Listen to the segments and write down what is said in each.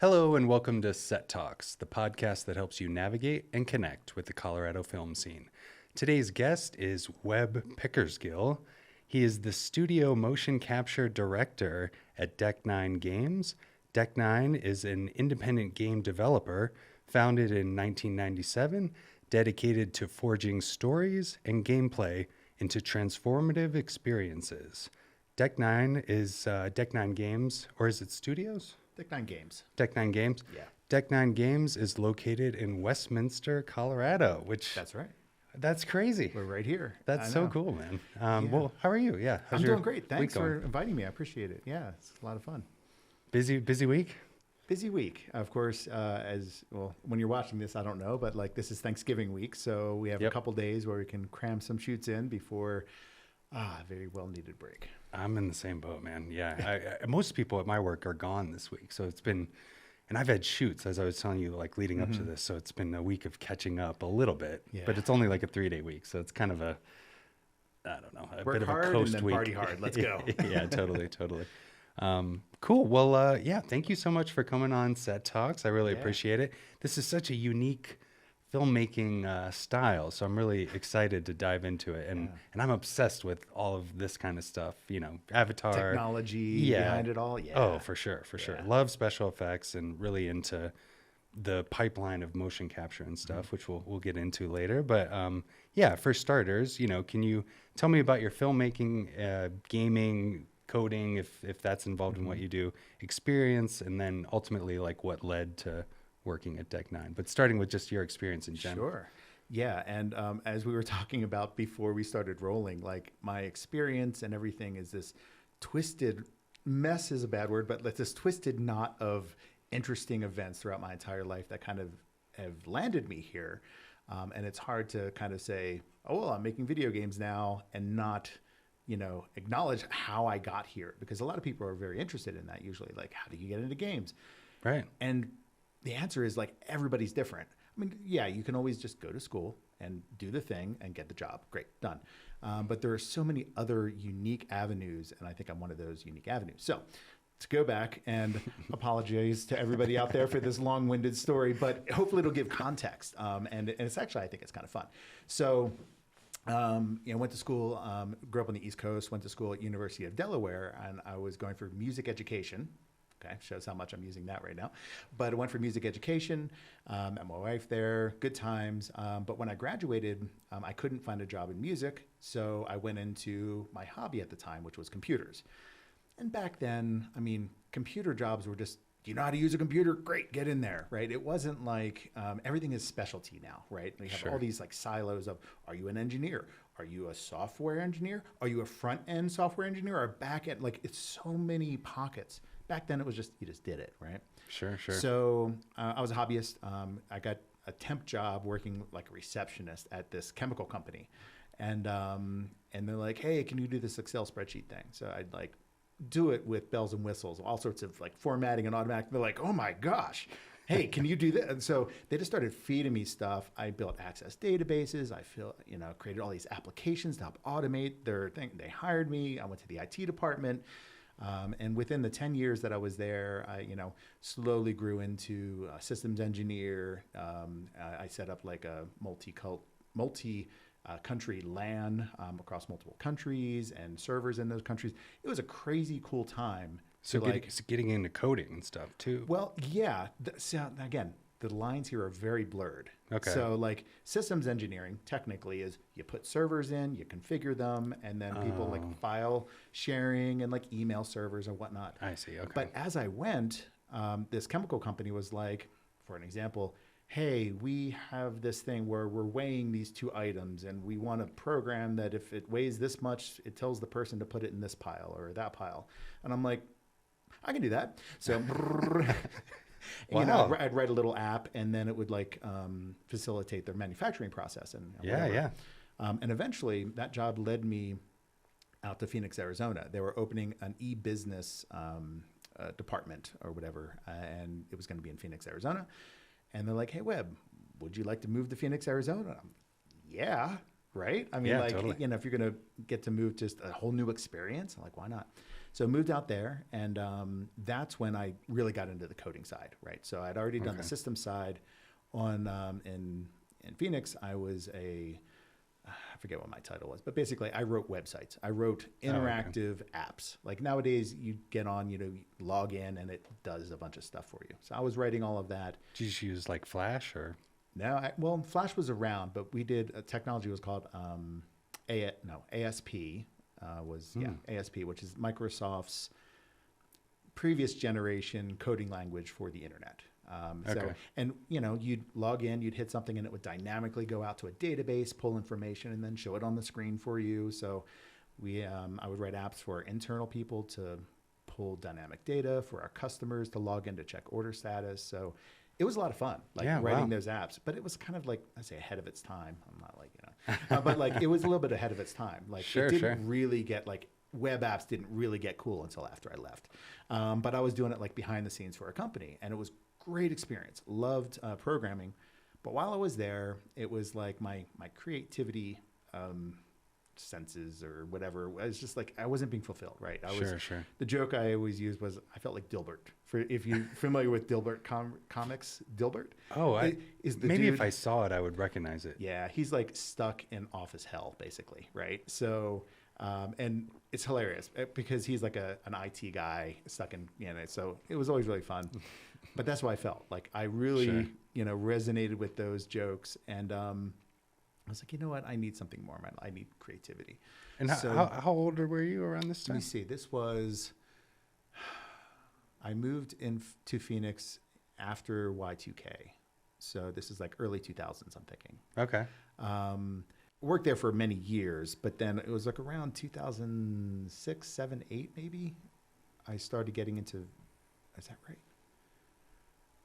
Hello and welcome to Set Talks, the podcast that helps you navigate and connect with the Colorado film scene. Today's guest is Webb Pickersgill. He is the studio motion capture director at Deck 9 Games. Deck 9 is an independent game developer founded in 1997, dedicated to forging stories and gameplay into transformative experiences. Deck 9 is Deck 9 Games, or is it studios? Deck 9 Games. Deck 9 Games? Yeah. Deck 9 Games is located in Westminster, Colorado, which... That's right. That's crazy. We're right here. That's so cool, man. Well, how are you? Yeah. I'm doing great. Thanks for inviting me. I appreciate it. Yeah, it's a lot of fun. Busy week? Busy week. Of course, when you're watching this, I don't know, but this is Thanksgiving week. So we have a couple days where we can cram some shoots in before a very well-needed break. I'm in the same boat, man. Yeah. Most people at my work are gone this week. So it's been, and I've had shoots, as I was telling you, leading up to this. So it's been a week of catching up a little bit, but it's only a 3-day week. So it's kind of a Work bit of hard a coast and then week. Party hard. Let's go. Yeah, totally. Cool. Well, thank you so much for coming on Set Talks. I really appreciate it. This is such a unique filmmaking style, so I'm really excited to dive into it. And I'm obsessed with all of this kind of stuff, Avatar. Technology behind it all. Yeah. Oh, for sure. Love special effects and really into the pipeline of motion capture and stuff, which we'll get into later. But for starters, can you tell me about your filmmaking, gaming, coding, if that's involved in what you do, experience, and then ultimately what led to working at Deck 9, but starting with just your experience in general. Sure. Yeah. And as we were talking about before we started rolling, my experience and everything is this twisted mess is a bad word, but this twisted knot of interesting events throughout my entire life that kind of have landed me here. And it's hard to kind of say, oh, well, I'm making video games now and not, acknowledge how I got here, because a lot of people are very interested in that usually. How do you get into games? Right. And the answer is everybody's different. I mean, yeah, you can always just go to school and do the thing and get the job. Great, done. But there are so many other unique avenues, and I think I'm one of those unique avenues. So to go back and apologize to everybody out there for this long-winded story, but hopefully it'll give context. And it's actually, I think it's kind of fun. So, went to school, grew up on the East Coast, went to school at University of Delaware, and I was going for music education. Okay, shows how much I'm using that right now. But I went for music education, met my wife there, good times. But when I graduated, I couldn't find a job in music. So I went into my hobby at the time, which was computers. And back then, computer jobs were just, do you know how to use a computer? Great, get in there, right? It wasn't everything is specialty now, right? We have all these silos of, are you an engineer? Are you a software engineer? Are you a front-end software engineer or a back-end? It's so many pockets. Back then, it was just, you just did it, right? Sure. So I was a hobbyist. I got a temp job working like a receptionist at this chemical company. And they're like, hey, can you do this Excel spreadsheet thing? So I'd do it with bells and whistles, all sorts of formatting and automatic. They're like, oh my gosh, hey, can you do that? And so they just started feeding me stuff. I built access databases. I created all these applications to help automate their thing. They hired me. I went to the IT department. And within the 10 years that I was there, I, slowly grew into a systems engineer. I set up a multi-country LAN across multiple countries and servers in those countries. It was a crazy cool time. So getting into coding and stuff too. Well, yeah. So again, the lines here are very blurred. Okay. So systems engineering technically is you put servers in, you configure them, and then people file sharing and email servers and whatnot. I see. Okay. But as I went, this chemical company was for an example, hey, we have this thing where we're weighing these two items and we want a program that if it weighs this much, it tells the person to put it in this pile or that pile. And I'm like, I can do that. So Wow. I'd write a little app, and then it would facilitate their manufacturing process and whatever. And eventually, that job led me out to Phoenix, Arizona. They were opening an e-business department or whatever, and it was going to be in Phoenix, Arizona. And they're like, "Hey, Webb, would you like to move to Phoenix, Arizona?" Yeah, right. Totally. If you're going to get to move just a whole new experience, I'm like, why not? So I moved out there, and that's when I really got into the coding side, right? So I'd already done the system side on in Phoenix. I was I forget what my title was, but basically I wrote websites. I wrote interactive apps. Like nowadays you get on, you log in and it does a bunch of stuff for you. So I was writing all of that. Did you use like Flash or? No, well, Flash was around, but we did a technology was called ASP ASP, which is Microsoft's previous generation coding language for the internet. So, and you'd log in, you'd hit something and it would dynamically go out to a database, pull information, and then show it on the screen for you. So I would write apps for internal people to pull dynamic data, for our customers to log in to check order status. So it was a lot of fun, writing those apps, but it was kind of like, I say ahead of its time. I'm not like, but like it was a little bit ahead of its time. Like it didn't really get web apps didn't really get cool until after I left. But I was doing it like behind the scenes for a company, and it was great experience. Loved programming, but while I was there, it was like my creativity senses or whatever. I was just like I wasn't being fulfilled. Right? The joke I always used was I felt like Dilbert. If you're familiar with Dilbert comics, Dilbert. Oh, is the maybe dude, if I saw it, I would recognize it. Yeah, he's like stuck in office hell, basically. Right? So. And it's hilarious because he's like an IT guy stuck in, so it was always really fun, but that's what I felt like. I really, resonated with those jokes. And, I was like, you know what? I need something more, man. I need creativity. And how older were you around this time? Let me see. I moved to Phoenix after Y2K. So this is like early 2000s, I'm thinking. Okay. Worked there for many years, but then it was like around 2006, 7, 8 maybe. I started getting into, is that right?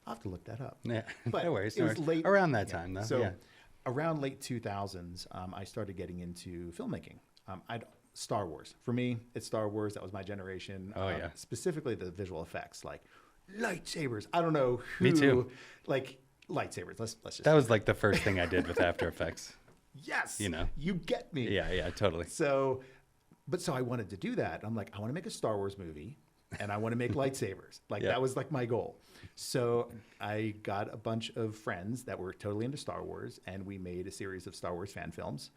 I'll have to look that up. Yeah, but no worries. It was late around that time, though. So around late 2000s, I started getting into filmmaking. Star Wars. For me, it's Star Wars. That was my generation. Specifically the visual effects, like lightsabers. I don't know who. Me too. Like lightsabers. Let's just. That was like the first thing I did with After Effects. Yes. You get me. Yeah, totally. So I wanted to do that. I'm like, I want to make a Star Wars movie and I want to make lightsabers. That was like my goal. So I got a bunch of friends that were totally into Star Wars, and we made a series of Star Wars fan films.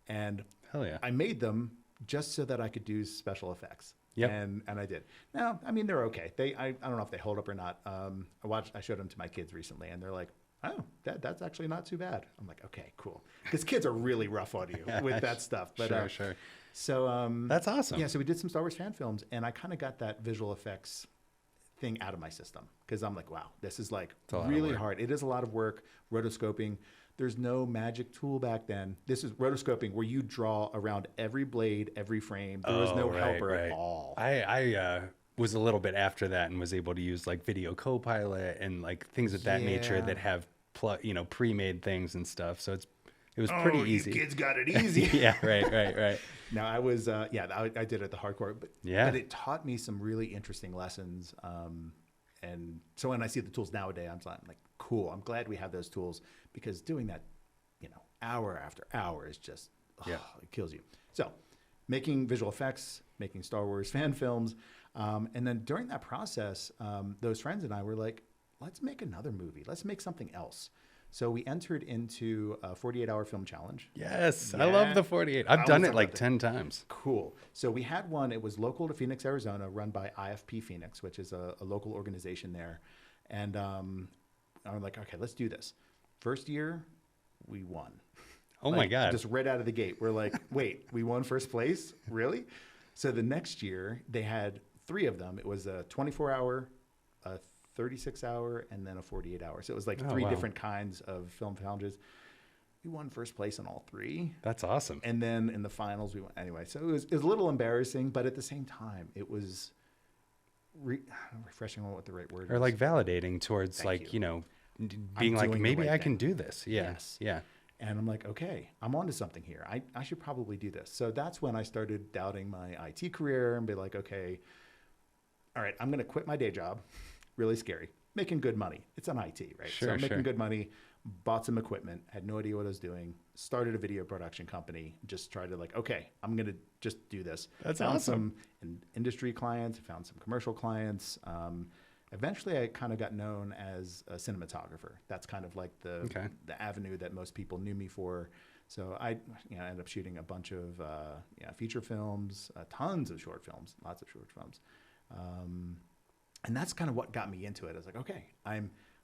And hell yeah, I made them just so that I could do special effects. Yep. And I did. Now, I mean, they're okay. I don't know if they hold up or not. I showed them to my kids recently, and they're like, oh, that's actually not too bad. I'm like, okay, cool. Because kids are really rough on you with that stuff. But, sure. So that's awesome. Yeah, so we did some Star Wars fan films, and I kind of got that visual effects thing out of my system because I'm like, wow, this is like really hard. It is a lot of work. Rotoscoping. There's no magic tool back then. This is rotoscoping where you draw around every blade, every frame. There was no helper at all. I was a little bit after that and was able to use like Video Copilot and like things of that nature that have pre-made things and stuff. So it was pretty easy. You kids got it easy. Yeah, right. Now I was I did it the hardcore, but it taught me some really interesting lessons. And so when I see the tools nowadays, I'm like, cool. I'm glad we have those tools because doing that, hour after hour is just it kills you. So making visual effects, making Star Wars fan films. And then during that process, those friends and I were like, let's make another movie. Let's make something else. So we entered into a 48-hour film challenge. Yes, I love the 48. I've done it like 10 times. Cool. So we had one. It was local to Phoenix, Arizona, run by IFP Phoenix, which is a local organization there. And I'm like, okay, let's do this. First year, we won. Oh, my God. Just right out of the gate. We're like, wait, we won first place? Really? So the next year, they had 3 of them. It was a 24-hour, a 36-hour, and then a 48-hour. So it was like 3 different kinds of film challenges. We won first place in all 3. That's awesome. And then in the finals, we won. Anyway, so it was a little embarrassing, but at the same time, it was refreshing. What the right word or is. Like validating towards being like, maybe I can do this. Yeah. Yes. Yeah. And I'm like, okay, I'm onto something here. I should probably do this. So that's when I started doubting my IT career and be like, okay, all right, I'm going to quit my day job. Really scary. Making good money. It's an IT, right? Sure, so I'm making good money. bought some equipment, had no idea what I was doing, started a video production company, just tried to like, okay, I'm going to just do this. That's found awesome. some industry clients, found some commercial clients. Eventually I kind of got known as a cinematographer. That's kind of like the avenue that most people knew me for. So I ended up shooting a bunch of feature films, tons of short films, lots of short films. And that's kind of what got me into it. I was like, okay, I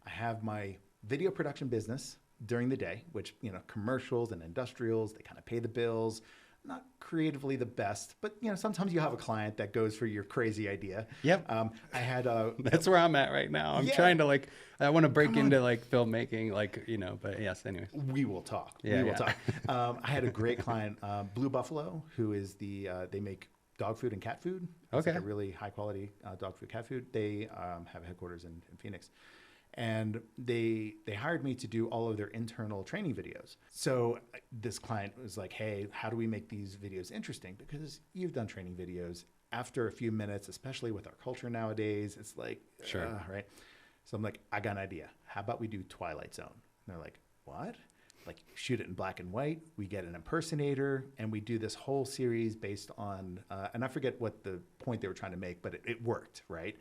have my video production business during the day, which, commercials and industrials, they kind of pay the bills. Not creatively the best, but sometimes you have a client that goes for your crazy idea. Yep. I had that's where I'm at right now. I'm trying to I want to break into like filmmaking, but yes, anyways. We will talk. Yeah, we will talk. I had a great client, Blue Buffalo, who is they make dog food and cat food. It's like a really high quality dog food, cat food. They have headquarters in Phoenix. And they hired me to do all of their internal training videos. So this client was like, hey, how do we make these videos interesting? Because you've done training videos. After a few minutes, especially with our culture nowadays, it's like, right? So I'm like, I got an idea. How about we do Twilight Zone? And they're like, what? Like, shoot it in black and white. We get an impersonator, and we do this whole series based on, and I forget what the point they were trying to make, but it worked, right?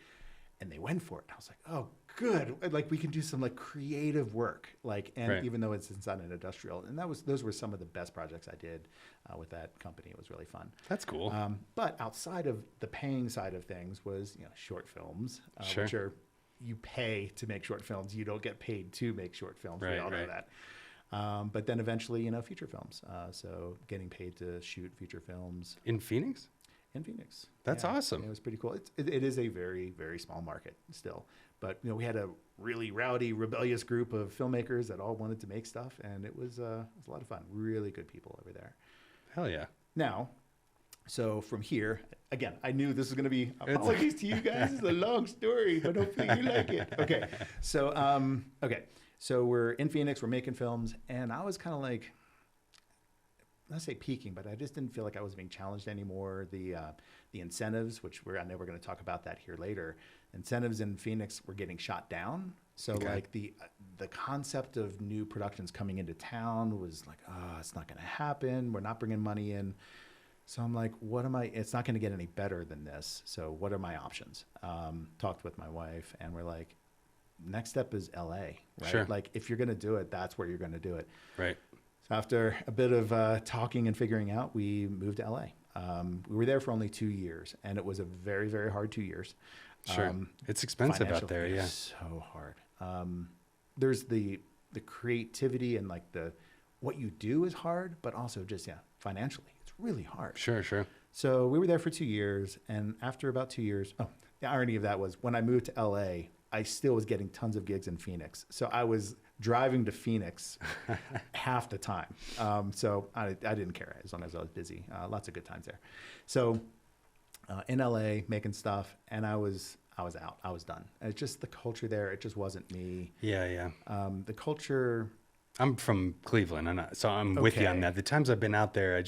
And they went for it. I was like, oh, good. Like, we can do some like creative work, even though it's inside an industrial. And those were some of the best projects I did with that company. It was really fun. That's cool. But outside of the paying side of things was, short films, which are, you pay to make short films. You don't get paid to make short films. We all know that. But then eventually, feature films. So getting paid to shoot feature films. In Phoenix? In Phoenix. That's awesome. It was pretty cool. It is a very, very small market still. But, we had a really rowdy, rebellious group of filmmakers that all wanted to make stuff. And it was a lot of fun. Really good people over there. Hell yeah. Now, so from here, again, I knew this was going to be, apologies to you guys. It's a long story, but hopefully you like it. Okay. So, So we're in Phoenix, we're making films. And I was kind of like, not say peaking, but I just didn't feel like I was being challenged anymore. The incentives, which I know we're going to talk about that here later. Incentives in Phoenix were getting shot down. So like the concept of new productions coming into town was like, oh, it's not going to happen. We're not bringing money in. So I'm like, it's not going to get any better than this. So what are my options? Talked with my wife, and we're like, next step is LA, right? Sure. Like, if you're going to do it, that's where you're going to do it. Right. After a bit of talking and figuring out, we moved to LA. We were there for only 2 years, and it was a very, very hard 2 years. Sure. It's expensive out there, yeah. So hard. There's the creativity and like what you do is hard, but also just, financially, it's really hard. Sure. So we were there for 2 years, and after about 2 years, the irony of that was when I moved to LA, I still was getting tons of gigs in Phoenix. So I was driving to Phoenix half the time. So I didn't care as long as I was busy. Lots of good times there. So in LA making stuff, and I was out. I was done. It's just the culture there. It just wasn't me. Yeah. The culture. I'm from Cleveland, so I'm with you on that. The times I've been out there,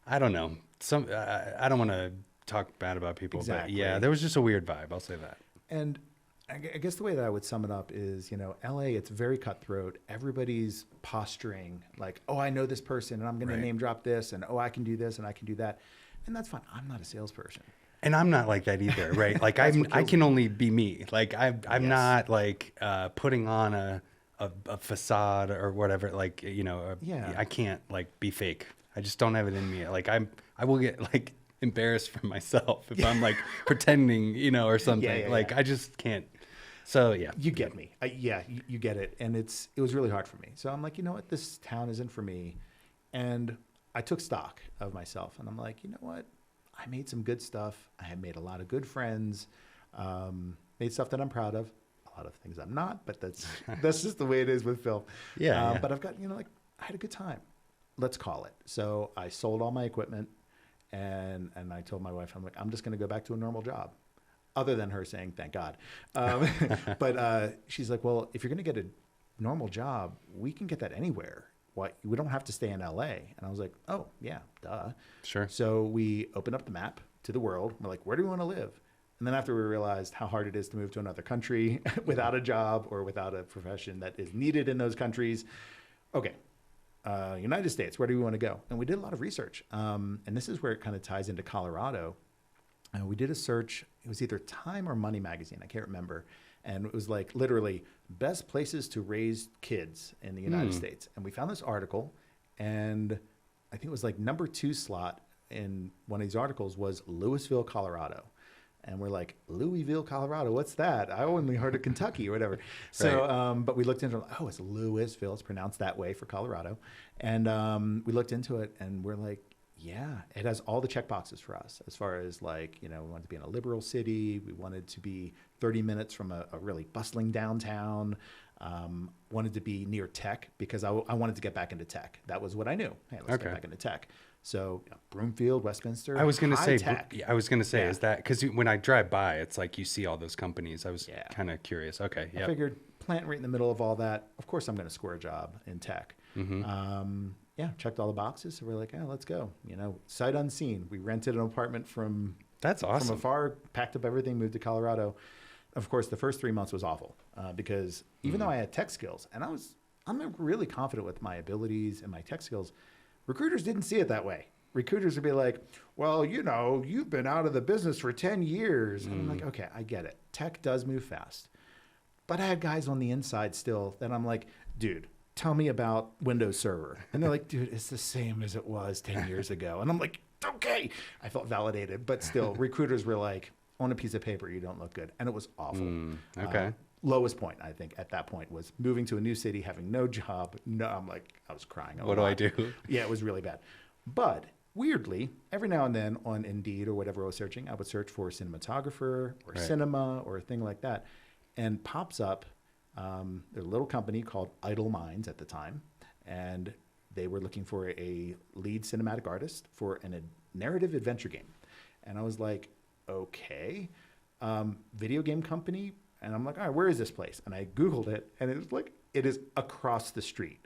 I don't know. I don't want to talk bad about people, but yeah, there was just a weird vibe. I'll say that. And I guess the way that I would sum it up is, LA, it's very cutthroat. Everybody's posturing like, oh, I know this person, and I'm going to name drop this, and oh, I can do this and I can do that. And that's fine. I'm not a salesperson. And I'm not like that either, right? Like I can only be me. Like I'm not like putting on a facade or whatever. Like, I can't like be fake. I just don't have it in me. Like I will get like embarrassed for myself if I'm like pretending, or something. I just can't. So yeah, you get me. You get it. And it was really hard for me. So I'm like, you know what? This town isn't for me. And I took stock of myself, and I'm like, you know what? I made some good stuff. I had made a lot of good friends, made stuff that I'm proud of. A lot of things I'm not, but that's just the way it is with film. Yeah. But I've got, I had a good time. Let's call it. So I sold all my equipment, and I told my wife, I'm like, I'm just going to go back to a normal job. Other than her saying, thank God. But she's like, well, if you're going to get a normal job, we can get that anywhere. Why? We don't have to stay in LA. And I was like, oh, yeah, duh. Sure. So we opened up the map to the world. We're like, where do we want to live? And then after we realized how hard it is to move to another country without a job or without a profession that is needed in those countries, okay, United States, where do we want to go? And we did a lot of research. And this is where it kind of ties into Colorado. We did a search. It was either Time or Money magazine. I can't remember. And it was like literally best places to raise kids in the United States. And we found this article, and I think it was like number 2 slot in one of these articles was Louisville, Colorado. And we're like, Louisville, Colorado, what's that? I only heard of Kentucky or whatever. So, right. But we looked into it. Oh, it's Louisville. It's pronounced that way for Colorado. And we looked into it, and we're like, yeah, it has all the check boxes for us as far as like, we wanted to be in a liberal city. We wanted to be 30 minutes from a really bustling downtown. Wanted to be near tech because I wanted to get back into tech. That was what I knew. Hey, let's get back into tech. So Broomfield, Westminster. I was going to say, tech. Is that because when I drive by, it's like you see all those companies. I was kind of curious. Okay. I figured plant right in the middle of all that. Of course, I'm going to score a job in tech. Checked all the boxes. So we're like, let's go. Sight unseen. We rented an apartment from That's awesome. From afar, packed up everything, moved to Colorado. Of course, the first 3 months was awful because even though I had tech skills, and I'm really confident with my abilities and my tech skills, recruiters didn't see it that way. Recruiters would be like, well, you've been out of the business for 10 years. And I'm like, okay, I get it. Tech does move fast. But I had guys on the inside still that I'm like, dude, tell me about Windows Server. And they're like, dude, it's the same as it was 10 years ago. And I'm like, okay. I felt validated. But still, recruiters were like, on a piece of paper, you don't look good. And it was awful. Okay. Lowest point, I think, at that point was moving to a new city, having no job. I was crying. What do I do? Yeah, it was really bad. But weirdly, every now and then on Indeed or whatever I was searching, I would search for cinematographer or cinema or a thing like that. And pops up, there's a little company called Idle Minds at the time. And they were looking for a lead cinematic artist for a narrative adventure game. And I was like, okay, video game company. And I'm like, all right, where is this place? And I Googled it, and it was like, it is across the street.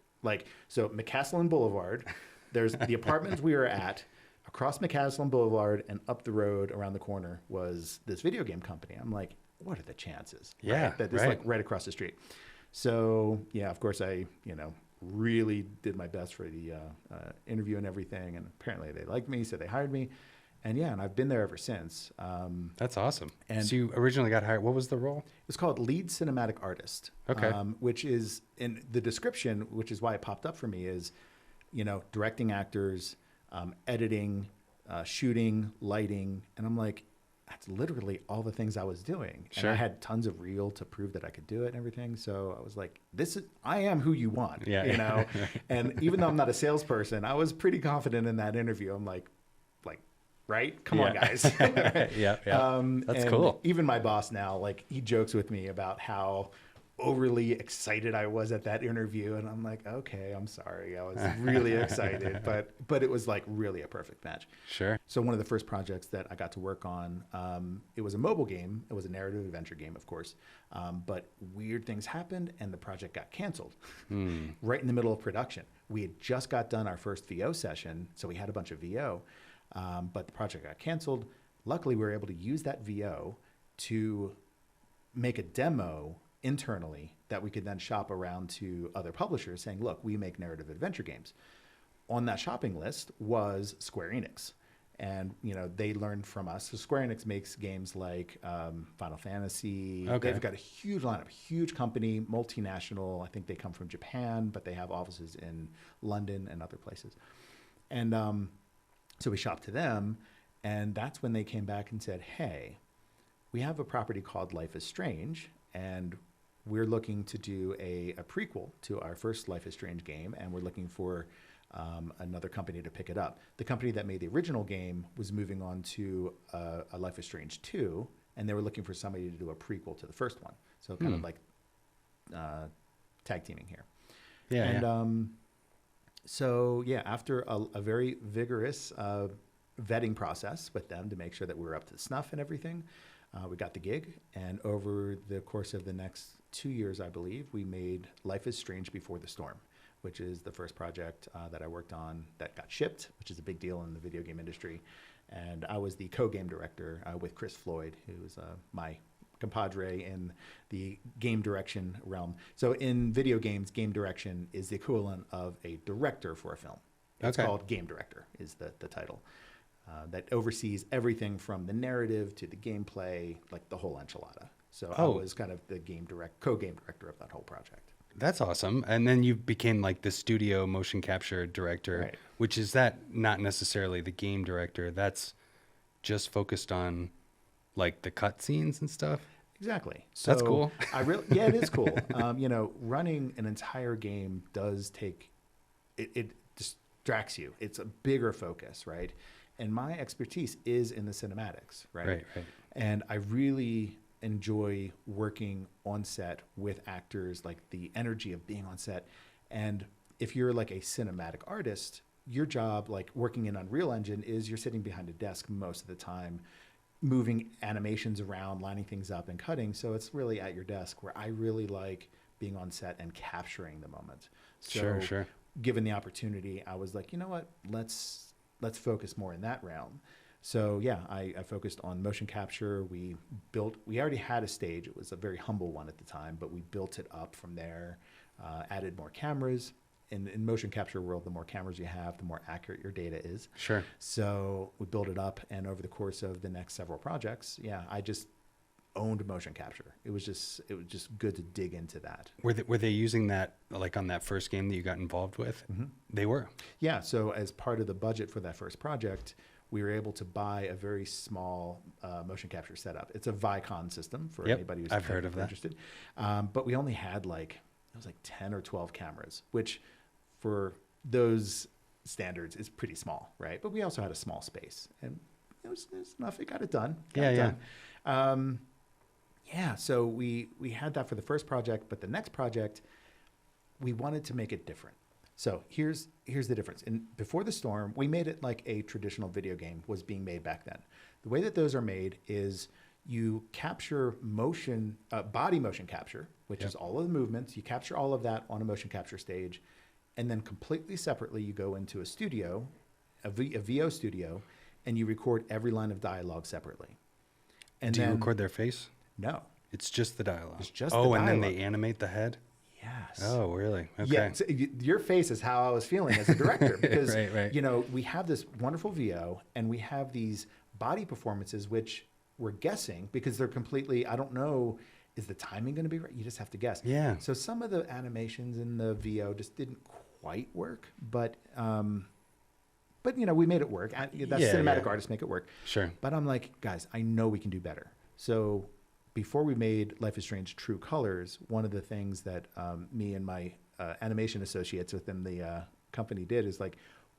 So McCaslin Boulevard, there's the apartments we were at, across McCaslin Boulevard and up the road around the corner was this video game company. I'm like, what are the chances? Yeah, right? That it's like right across the street. So yeah, of course I, really did my best for the interview and everything. And apparently they liked me, so they hired me. And I've been there ever since. That's awesome. And so you originally got hired. What was the role? It's called lead cinematic artist. Okay. Which is in the description, which is why it popped up for me is, directing actors, editing, shooting, lighting. And I'm like, that's literally all the things I was doing. Sure. And I had tons of reel to prove that I could do it and everything. So I was like, I am who you want, And even though I'm not a salesperson, I was pretty confident in that interview. I'm like, right? Come on, guys. That's cool. Even my boss now, he jokes with me about how overly excited I was at that interview. And I'm like, okay, I'm sorry. I was really excited, but it was really a perfect match. Sure. So one of the first projects that I got to work on, it was a mobile game. It was a narrative adventure game, of course. But weird things happened and the project got canceled right in the middle of production. We had just got done our first VO session. So we had a bunch of VO. But the project got canceled. Luckily, we were able to use that VO to make a demo internally that we could then shop around to other publishers saying, look, we make narrative adventure games. On that shopping list was Square Enix. And, they learned from us. So Square Enix makes games like Final Fantasy. Okay. They've got a huge lineup, huge company, multinational. I think they come from Japan, but they have offices in London and other places. And so we shopped to them, and that's when they came back and said, hey, we have a property called Life is Strange, and we're looking to do a prequel to our first Life is Strange game, and we're looking for another company to pick it up. The company that made the original game was moving on to a Life is Strange 2, and they were looking for somebody to do a prequel to the first one. So kind of like tag teaming here. So after a very vigorous vetting process with them to make sure that we were up to snuff and everything, we got the gig. And over the course of the next 2 years, I believe, we made Life is Strange Before the Storm, which is the first project that I worked on that got shipped, which is a big deal in the video game industry. And I was the co-game director with Chris Floyd, who was my compadre in the game direction realm. So in video games, game direction is the equivalent of a director for a film. It's called game director is the title. That oversees everything from the narrative to the gameplay, like the whole enchilada. So I was kind of the co-game director of that whole project. That's awesome. And then you became like the studio motion capture director, Right. which is that not necessarily the game director. That's just focused on like the cutscenes and stuff. Exactly. So That's cool. Yeah, it is cool. Running an entire game does take, it distracts you. It's a bigger focus, right? And my expertise is in the cinematics, right? Right. And I really enjoy working on set with actors, like the energy of being on set. And if you're like a cinematic artist, your job, like working in Unreal Engine, is you're sitting behind a desk most of the time, moving animations around, lining things up and cutting. So it's really at your desk, where I really like being on set and capturing the moment. So Sure. Given the opportunity, I was like, you know what, let's focus more in that realm. So yeah, I focused on motion capture. We already had a stage. It was a very humble one at the time, but we built it up from there, added more cameras. In motion capture world, the more cameras you have, the more accurate your data is. Sure. So we built it up, and over the course of the next several projects, I just owned motion capture. It was just good to dig into that. Were they using that like on that first game that you got involved with? Mm-hmm. They were. Yeah. So as part of the budget for that first project, we were able to buy a very small motion capture setup. It's a Vicon system for anybody who's I've heard of that. Interested. But we only had it was 10 or 12 cameras, which for those standards is pretty small, right? But we also had a small space, and it was enough. It got it done. So we had that for the first project, but the next project, we wanted to make it different. So here's the difference. Before the Storm, we made it like a traditional video game was being made back then. The way that those are made is you capture motion, body motion capture, which is all of the movements. You capture all of that on a motion capture stage, and then completely separately, you go into a studio, a VO studio, and you record every line of dialogue separately. And Do you record their face? No. It's just the dialogue. It's just the dialogue. And then they animate the head? Yes. Oh, really? Okay. Yeah. So your face is how I was feeling as a director, because right. We have this wonderful VO, and we have these body performances, which we're guessing because they're completely, I don't know, is the timing going to be right? You just have to guess. Yeah. So some of the animations in the VO just didn't quite work, but we made it work. Cinematic artists make it work. Sure. But I'm like, guys, I know we can do better. So before we made Life is Strange True Colors, one of the things that me and my animation associates within the company did is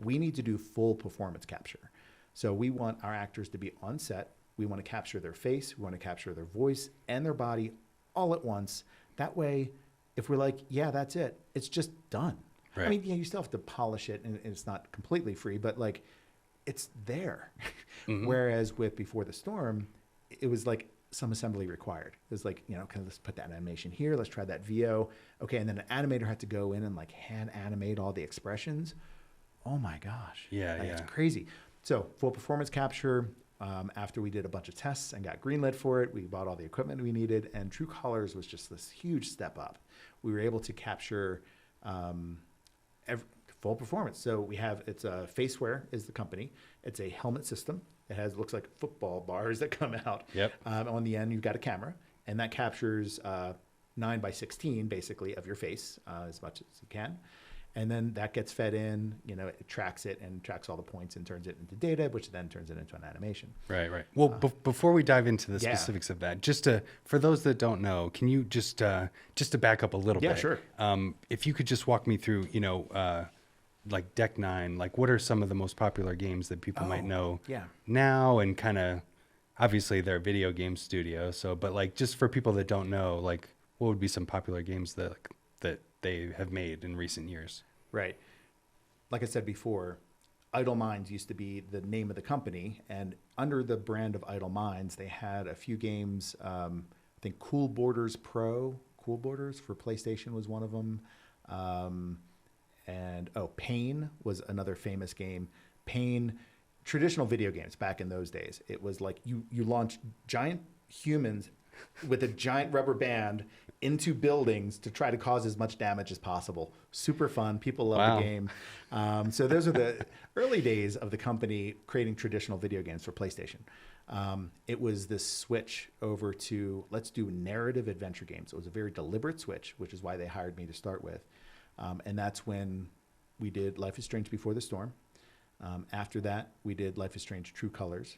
we need to do full performance capture. So we want our actors to be on set. We want to capture their face. We want to capture their voice and their body all at once. That way, if we're like, yeah, that's it, it's just done. Right. I mean, you still have to polish it, and it's not completely free, but it's there. Mm-hmm. Whereas with Before the Storm, it was some assembly required. It was let's put that animation here. Let's try that VO. Okay. And then an animator had to go in and hand animate all the expressions. Oh my gosh. Yeah. It's crazy. So full performance capture. After we did a bunch of tests and got greenlit for it, we bought all the equipment we needed, and True Colors was just this huge step up. We were able to capture full performance. So it's a Faceware is the company. It's a helmet system. It looks like football bars that come out. Yep. On the end, you've got a camera, and that captures 9:16 basically of your face as much as it can. And then that gets fed in, it tracks it and tracks all the points and turns it into data, which then turns it into an animation. Right. Well, before we dive into the specifics of that, for those that don't know, can you just to back up a little bit? Yeah, sure. If you could just walk me through, Deck 9, what are some of the most popular games that people might know now, and kind of, obviously they're a video game studio. So, but just for people that don't know, what would be some popular games that they have made in recent years? Right. Like I said before, Idle Minds used to be the name of the company, and under the brand of Idle Minds, they had a few games. I think Cool Borders for PlayStation was one of them. And Pain was another famous game. Pain traditional video games back in those days, it was like you launched giant humans with a giant rubber band into buildings to try to cause as much damage as possible. Super fun. People love the game. So those are the early days of the company creating traditional video games for PlayStation. It was this switch over to let's do narrative adventure games. It was a very deliberate switch, which is why they hired me to start with. And that's when we did Life is Strange Before the Storm. After that, we did Life is Strange True Colors.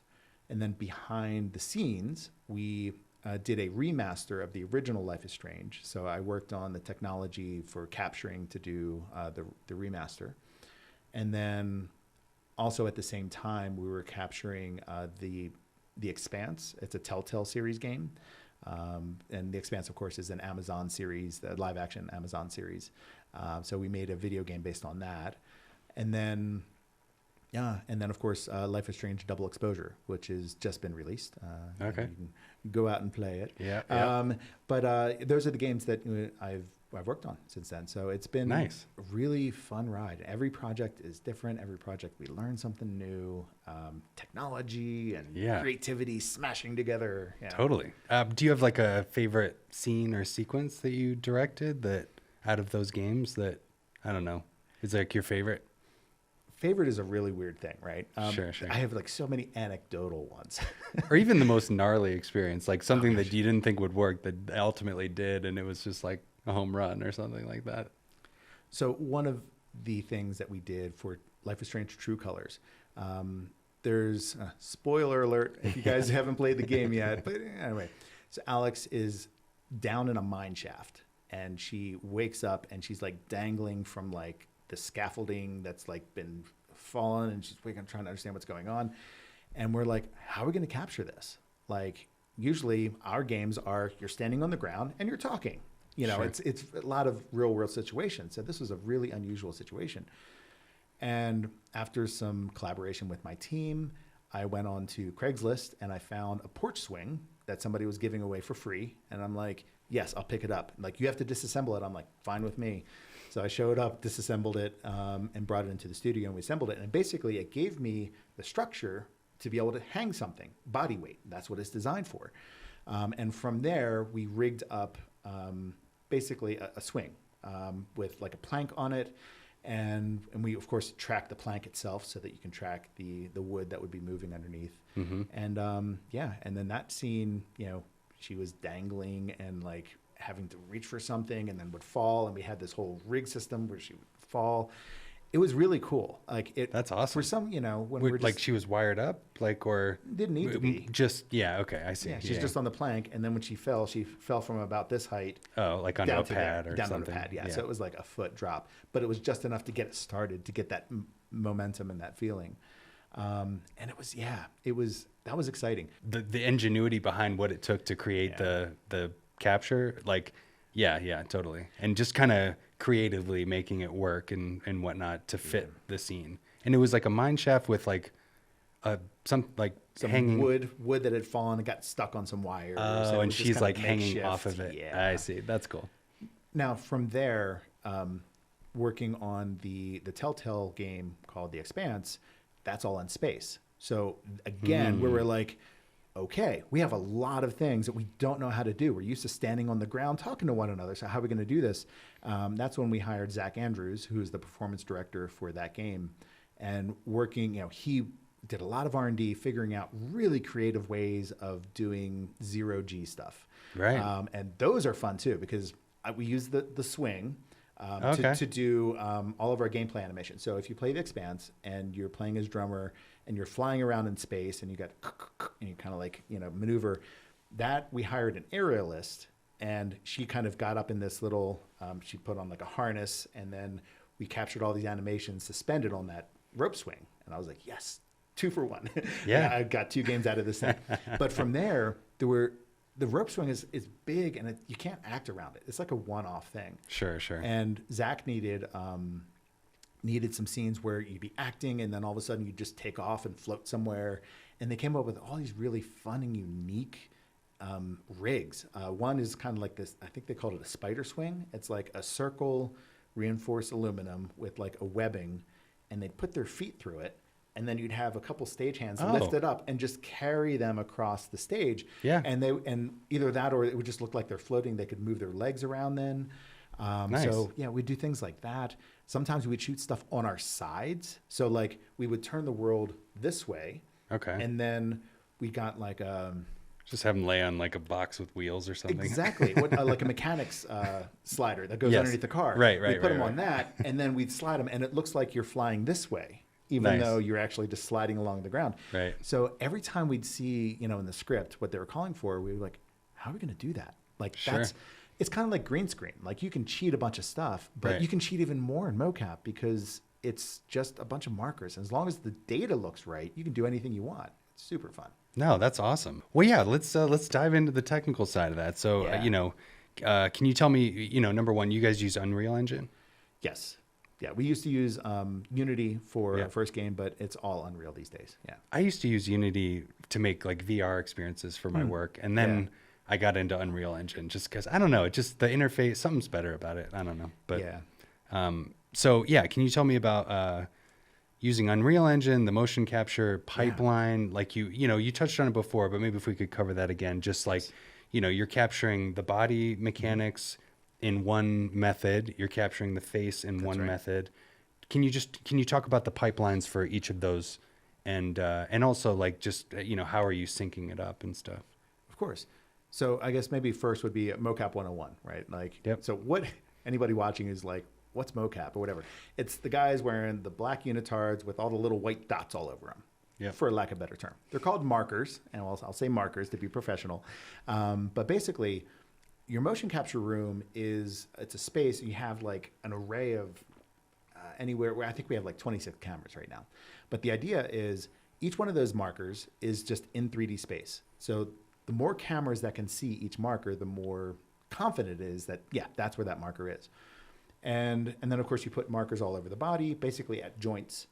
And then behind the scenes, we did a remaster of the original Life is Strange. So I worked on the technology for capturing to do the remaster. And then also at the same time, we were capturing the Expanse. It's a Telltale series game. And The Expanse, of course, is an Amazon series, the live action Amazon series. So we made a video game based on that. And then of course, Life is Strange Double Exposure, which has just been released. Okay. You can go out and play it. Yeah. But those are the games that I've worked on since then. So it's been nice. A really fun ride. Every project is different. Every project we learn something new. Technology and creativity smashing together. Yeah. Totally. Do you have like a favorite scene or sequence that you directed that out of those games that, I don't know, is like your favorite? Favorite is a really weird thing, right? Sure. I have like so many anecdotal ones. Or even the most gnarly experience, like something that you didn't think would work that ultimately did, and it was just like a home run or something like that. So one of the things that we did for Life is Strange True Colors, there's spoiler alert if you guys haven't played the game yet, but anyway, so Alex is down in a mine shaft and she wakes up and she's like dangling from like the scaffolding that's like been fallen, and she's waking up trying to understand what's going on. And we're like, how are we going to capture this? Like usually our games are you're standing on the ground and you're talking, Sure. it's a lot of real world situations. So this was a really unusual situation. And after some collaboration with my team, I went on to Craigslist and I found a porch swing that somebody was giving away for free. And I'm like, yes, I'll pick it up. Like, you have to disassemble it. I'm like, fine with me. So I showed up, disassembled it, and brought it into the studio, and we assembled it. And basically, it gave me the structure to be able to hang something, body weight. That's what it's designed for. And from there, we rigged up basically a swing with like a plank on it. And we, of course, track the plank itself so that you can track the wood that would be moving underneath. Mm-hmm. And and then that scene, she was dangling and like having to reach for something and then would fall. And we had this whole rig system where she would fall. It was really cool. Like that's awesome. For some, when we're just, like she was wired up, like, or didn't need to be. Just okay, I see. Yeah, she's just on the plank, and then when she fell from about this height. Oh, like onto a pad or down something. Down on a pad, yeah. So it was like a foot drop, but it was just enough to get it started, to get that momentum and that feeling. And that was exciting. The ingenuity behind what it took to create the capture, like, yeah, totally, and just kind of creatively making it work and whatnot to fit the scene. And it was like a mine shaft with like some hanging wood that had fallen and got stuck on some wires. Oh, and she's like hanging off of it. Yeah. I see. That's cool. Now from there, working on the Telltale game called The Expanse, that's all in space. So again, we were like, okay, we have a lot of things that we don't know how to do. We're used to standing on the ground talking to one another. So how are we going to do this? That's when we hired Zach Andrews, who's the performance director for that game, and working, he did a lot of R&D, figuring out really creative ways of doing zero-G stuff. Right. And those are fun too, because we use the swing to do all of our gameplay animation. So if you play The Expanse and you're playing as drummer and you're flying around in space and you got and you kind of like maneuver, that we hired an aerialist, and she kind of got up in this little she put on like a harness, and then we captured all these animations suspended on that rope swing. And I was like, yes, 2 for 1. Yeah. I got 2 games out of this thing. But from there the rope swing is big, and you can't act around it. It's like a one-off thing. Sure. And Zach needed some scenes where you'd be acting, and then all of a sudden you'd just take off and float somewhere. And they came up with all these really fun and unique rigs. One is kind of like this, I think they called it a spider swing. It's like a circle reinforced aluminum with like a webbing, and they'd put their feet through it, and then you'd have a couple stagehands Oh. lift it up and just carry them across the stage. Yeah. And either that or it would just look like they're floating. They could move their legs around then. Nice. So yeah, we'd do things like that. Sometimes we'd shoot stuff on our sides. So like we would turn the world this way. Okay. And then we got like Just have them lay on like a box with wheels or something. exactly like a mechanics slider that goes Yes. underneath the car. Right. We put them right. on that, and then we'd slide them, and it looks like you're flying this way, even Nice. though you're actually just sliding along the ground. Right. So every time we'd see, in the script what they were calling for, we were like, "How are we going to do that?" Like Sure. it's kind of like green screen. Like you can cheat a bunch of stuff, but Right. you can cheat even more in mocap because it's just a bunch of markers. And as long as the data looks right, you can do anything you want. It's super fun. No, that's awesome. Well, yeah, let's dive into the technical side of that. So, Yeah. can you tell me, number one, you guys use Unreal Engine? Yes. Yeah, we used to use Unity for Yeah. our first game, but it's all Unreal these days. Yeah. I used to use Unity to make like VR experiences for my work, and then Yeah. I got into Unreal Engine just because I don't know, it just the interface, something's better about it. I don't know, but yeah. so yeah, can you tell me about using Unreal Engine, the motion capture pipeline? Like you touched on it before, but maybe if we could cover that again, just like you're capturing the body mechanics in one method, you're capturing the face in one right. method. Can you talk about the pipelines for each of those, and also like just how are you syncing it up and stuff? Of course. So I guess maybe first would be Mocap 101, right? Like, Yep. so what anybody watching is like, what's mocap or whatever? It's the guys wearing the black unitards with all the little white dots all over them, Yep. for lack of a better term. They're called markers, and I'll say markers to be professional. But basically, your motion capture room it's a space. You have like an array of anywhere where I think we have like 26 cameras right now. But the idea is each one of those markers is just in 3D space. So the more cameras that can see each marker, the more confident it is that, yeah, that's where that marker is. And then, of course, you put markers all over the body, basically at joints.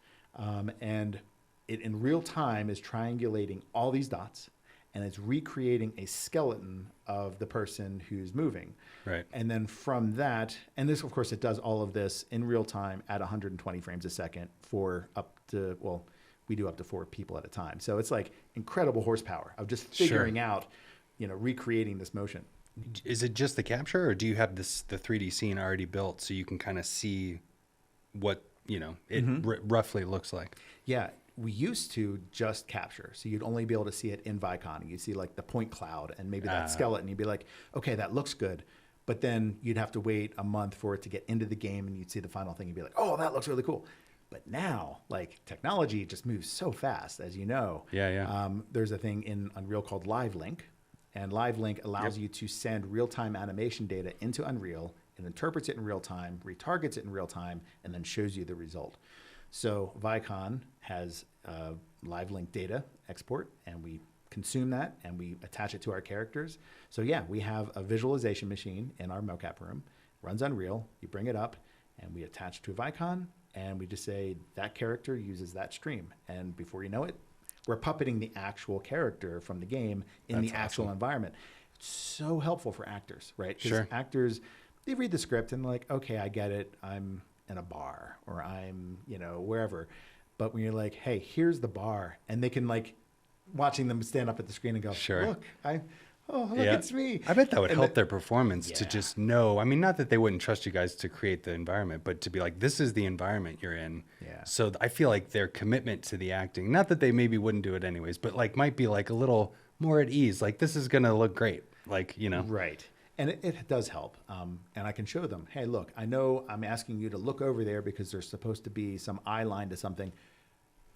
And it, in real time, is triangulating all these dots, and it's recreating a skeleton of the person who's moving. Right. And then from that, and this, of course, it does all of this in real time at 120 frames a second for up to, well, we do up to 4 people at a time. So it's like incredible horsepower of just figuring out, recreating this motion. Is it just the capture, or do you have the 3D scene already built so you can kind of see what it roughly looks like? Yeah, we used to just capture, so you'd only be able to see it in Vicon. You'd see like the point cloud and maybe that skeleton. You'd be like, okay, that looks good, but then you'd have to wait a month for it to get into the game, and you'd see the final thing. You'd be like, oh, that looks really cool. But now, like, technology just moves so fast, as you know. Yeah. There's a thing in Unreal called Live Link. And Live Link allows you to send real-time animation data into Unreal. It interprets it in real time, retargets it in real time, and then shows you the result. So Vicon has Live Link data export, and we consume that, and we attach it to our characters. So yeah, we have a visualization machine in our mocap room, runs Unreal. You bring it up, and we attach to Vicon, and we just say that character uses that stream. And before you know it, we're puppeting the actual character from the game in the actual environment. It's so helpful for actors, right? Because actors, they read the script and they're like, okay, I get it. I'm in a bar or I'm, wherever. But when you're like, hey, here's the bar, and they can like watching them stand up at the screen and go, look, it's me. I bet that would help their performance to just know. I mean, not that they wouldn't trust you guys to create the environment, but to be like, this is the environment you're in. Yeah. So I feel like their commitment to the acting, not that they maybe wouldn't do it anyways, but like might be like a little more at ease. Like, this is going to look great. Like, Right. And it does help. And I can show them, hey, look, I know I'm asking you to look over there because there's supposed to be some eye line to something.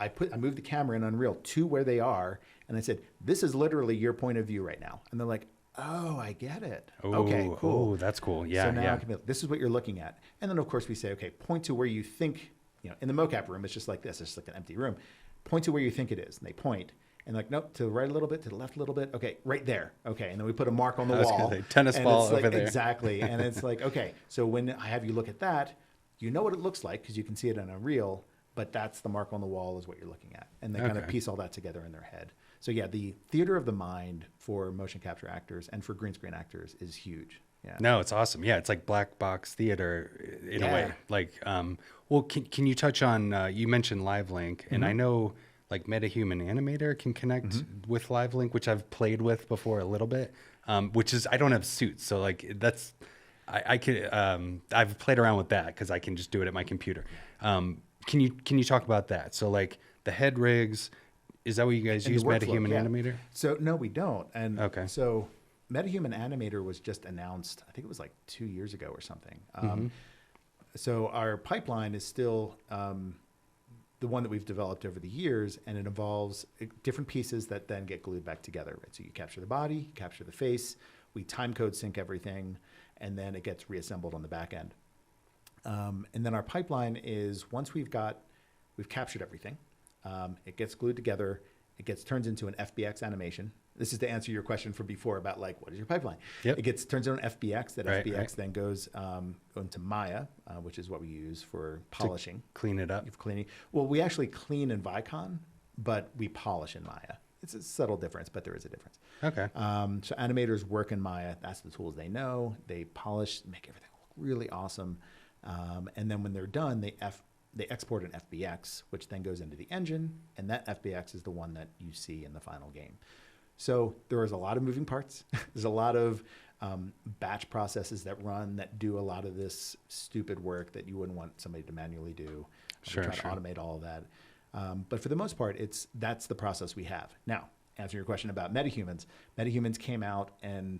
I moved the camera in Unreal to where they are, and I said, this is literally your point of view right now. And they're like, oh, I get it. Okay, cool. Oh, that's cool. Yeah, so now I can be like, this is what you're looking at. And then, of course, we say, okay, point to where you think, in the mocap room, it's just like this. It's just like an empty room. Point to where you think it is. And they point. And like, nope, to the right a little bit, to the left a little bit. Okay, right there. Okay, and then we put a mark on the wall. Tennis ball over there. Exactly. And it's like, okay, so when I have you look at that, you know what it looks like because you can see it in Unreal. But that's the mark on the wall is what you're looking at. And they kind of piece all that together in their head. So yeah, the theater of the mind for motion capture actors and for green screen actors is huge. Yeah. No, it's awesome. Yeah, it's like black box theater in a way. Like, well, can you touch on? You mentioned LiveLink, and I know like Metahuman Animator can connect with LiveLink, which I've played with before a little bit. Which is I don't have suits, so like that's I could I've played around with that because I can just do it at my computer. Can you talk about that? So like the head rigs, is that what you guys use, Metahuman Animator? So no, we don't. And Okay. so Metahuman Animator was just announced, I think it was like 2 years ago or something. So our pipeline is still the one that we've developed over the years, and it involves different pieces that then get glued back together. Right? So you capture the body, you capture the face, we time code sync everything, and then it gets reassembled on the back end. And then our pipeline is once we've captured everything, it gets glued together, turns into an FBX animation. This is to answer your question from before about like, what is your pipeline? Yep. It turns into an FBX. That Right, FBX right. then goes into Maya, which is what we use for polishing. Clean it up. Cleaning. Well, we actually clean in Vicon, but we polish in Maya. It's a subtle difference, but there is a difference. Okay. So animators work in Maya. That's the tools they know. They polish, make everything look really awesome. And then when they're done, they export an FBX, which then goes into the engine, and that FBX is the one that you see in the final game. So there is a lot of moving parts. There's a lot of batch processes that run that do a lot of this stupid work that you wouldn't want somebody to manually do. Sure, We try to automate all of that. But for the most part, that's the process we have. Now, answering your question about Metahumans, Metahumans came out, and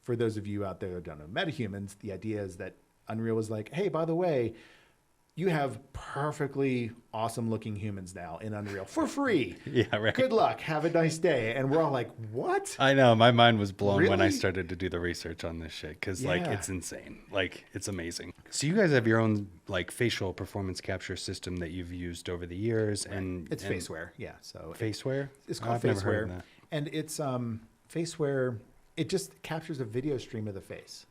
for those of you out there that don't know Metahumans, the idea is that Unreal was like, hey, by the way, you have perfectly awesome looking humans now in Unreal for free. Yeah, right. Good luck. Have a nice day. And we're all like, what? I know. My mind was blown when I Really? started to do the research on this shit because like Yeah. it's insane. Like it's amazing. So you guys have your own like facial performance capture system that you've used over the years, and It's and Faceware. Yeah. So Faceware. it's Oh, called I've never heard Faceware. of that. And it's Faceware, it just captures a video stream of the face.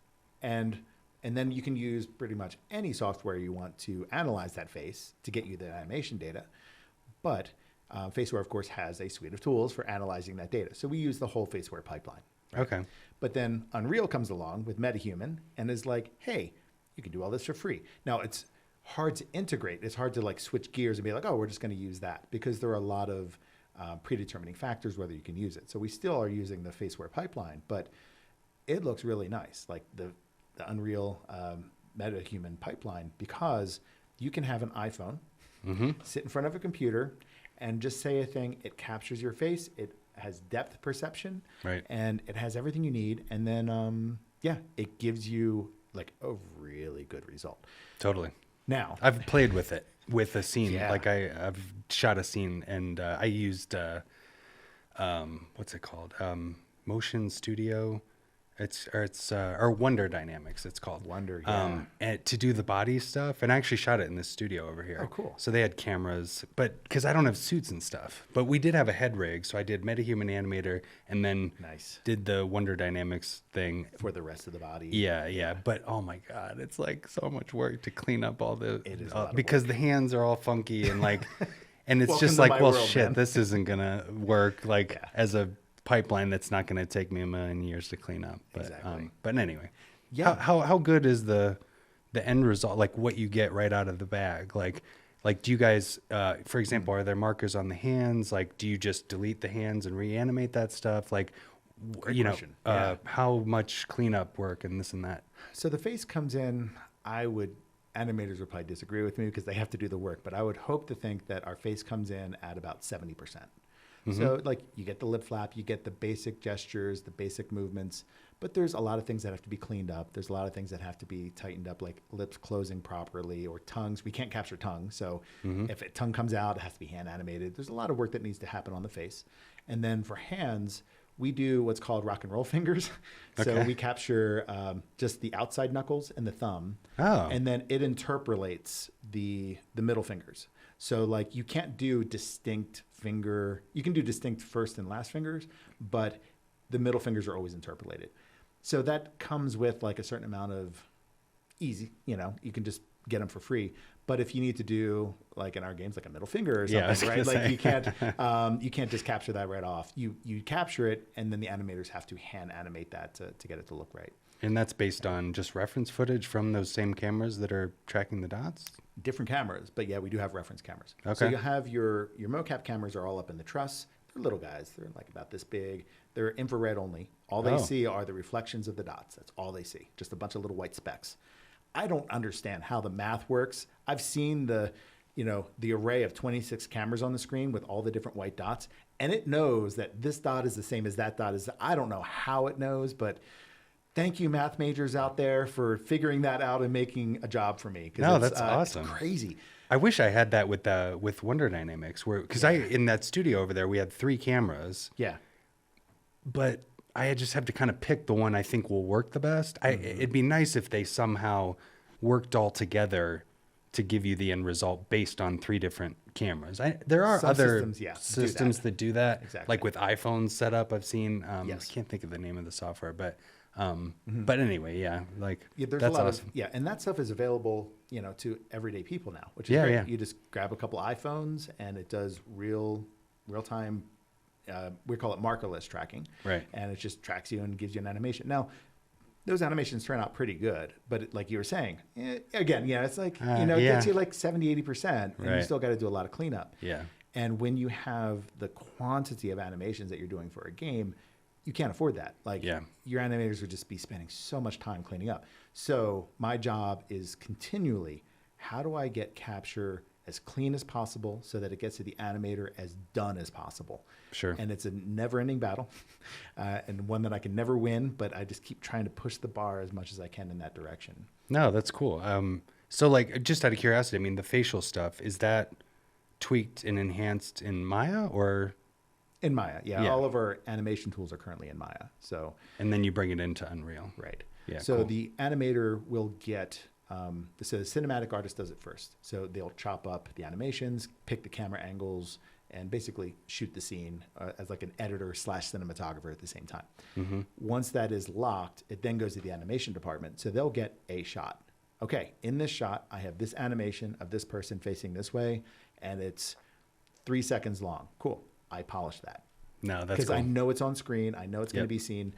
And then you can use pretty much any software you want to analyze that face to get you the animation data. But Faceware, of course, has a suite of tools for analyzing that data. So we use the whole Faceware pipeline. Okay. But then Unreal comes along with Metahuman and is like, hey, you can do all this for free. Now, it's hard to integrate. It's hard to like switch gears and be like, oh, we're just going to use that, because there are a lot of predetermining factors whether you can use it. So we still are using the Faceware pipeline, but it looks really nice, like the Unreal Metahuman pipeline, because you can have an iPhone sit in front of a computer and just say a thing. It captures your face. It has depth perception, Right. and it has everything you need. And then, it gives you like a really good result. Totally. Now, I've played with it with a scene. Yeah. Like I've shot a scene and I used what's it called? Motion Studio. It's or Wonder Dynamics. It's called Wonder, yeah. and to do the body stuff. And I actually shot it in this studio over here. Oh, cool. So they had cameras, but because I don't have suits and stuff, but we did have a head rig. So I did Metahuman Animator and then Nice. did the Wonder Dynamics thing. For the rest of the body. Yeah. But oh my God, it's like so much work to clean up all the, It is a lot of because the hands are all funky and like, and it's Welcome just to like, my well, world, shit, man. this isn't going to work like Yeah. as a pipeline that's not going to take me a million years to clean up. But, Exactly. But anyway, Yeah. how good is the end result? Like what you get right out of the bag? Like do you guys, for example, are there markers on the hands? Like, do you just delete the hands and reanimate that stuff? Like, Great you know, question. Yeah. how much cleanup work and this and that? So the face comes in, animators would probably disagree with me because they have to do the work, but I would hope to think that our face comes in at about 70%. So like you get the lip flap, you get the basic gestures, the basic movements, but there's a lot of things that have to be cleaned up. There's a lot of things that have to be tightened up, like lips closing properly or tongues. We can't capture tongue. So if a tongue comes out, it has to be hand animated. There's a lot of work that needs to happen on the face. And then for hands, we do what's called rock and roll fingers. So Okay. we capture just the outside knuckles and the thumb. Oh. And then it interpolates the middle fingers. So like you can't do distinct finger. You can do distinct first and last fingers, but the middle fingers are always interpolated. So that comes with like a certain amount of easy, you can just get them for free. But if you need to do like in our games, like a middle finger or Yeah, I was something, right? gonna Like say. you can't just capture that right off. You capture it, and then the animators have to hand animate that to get it to look right. And that's based on just reference footage from those same cameras that are tracking the dots? Different cameras, but yeah, we do have reference cameras. Okay. So you have your Mocap cameras are all up in the truss. They're little guys. They're like about this big. They're infrared only. All they see are the reflections of the dots. That's all they see. Just a bunch of little white specks. I don't understand how the math works. I've seen the array of 26 cameras on the screen with all the different white dots, and it knows that this dot is the same as that dot is. I don't know how it knows, but thank you, math majors out there, for figuring that out and making a job for me. No, that's awesome. It's crazy. I wish I had that with Wonder Dynamics, because in that studio over there we had 3 cameras. Yeah. But I just have to kind of pick the one I think will work the best. It'd be nice if they somehow worked all together to give you the end result based on 3 different cameras. There are Some other systems that do that. Exactly. Like with iPhones set up, I've seen. Yes. I can't think of the name of the software, but anyway, There's that's a lot awesome. and that stuff is available, to everyday people now, which is Yeah, great. yeah. You just grab a couple iPhones and it does real time. We call it markerless tracking, Right. And it just tracks you and gives you an animation. Now, those animations turn out pretty good, but like you were saying, again, it's like it gets you like 70-80%, and you Right. still got to do a lot of cleanup. Yeah. And when you have the quantity of animations that you're doing for a game, you can't afford that. Like your animators would just be spending so much time cleaning up. So my job is continually, how do I get capture as clean as possible so that it gets to the animator as done as possible? Sure. And it's a never-ending battle, and one that I can never win, but I just keep trying to push the bar as much as I can in that direction. No, that's cool. So like, just out of curiosity, I mean, the facial stuff, is that tweaked and enhanced in Maya or? In Maya, all of our animation tools are currently in Maya. So. And then you bring it into Unreal. Right. Yeah. So cool. the animator will get. So the cinematic artist does it first. So they'll chop up the animations, pick the camera angles, and basically shoot the scene as like an editor / cinematographer at the same time. Mm-hmm. Once that is locked, it then goes to the animation department. So they'll get a shot. Okay, in this shot, I have this animation of this person facing this way, and it's 3 seconds long. Cool. I polish that. No, that's because cool. I know it's on screen. I know it's going to be seen.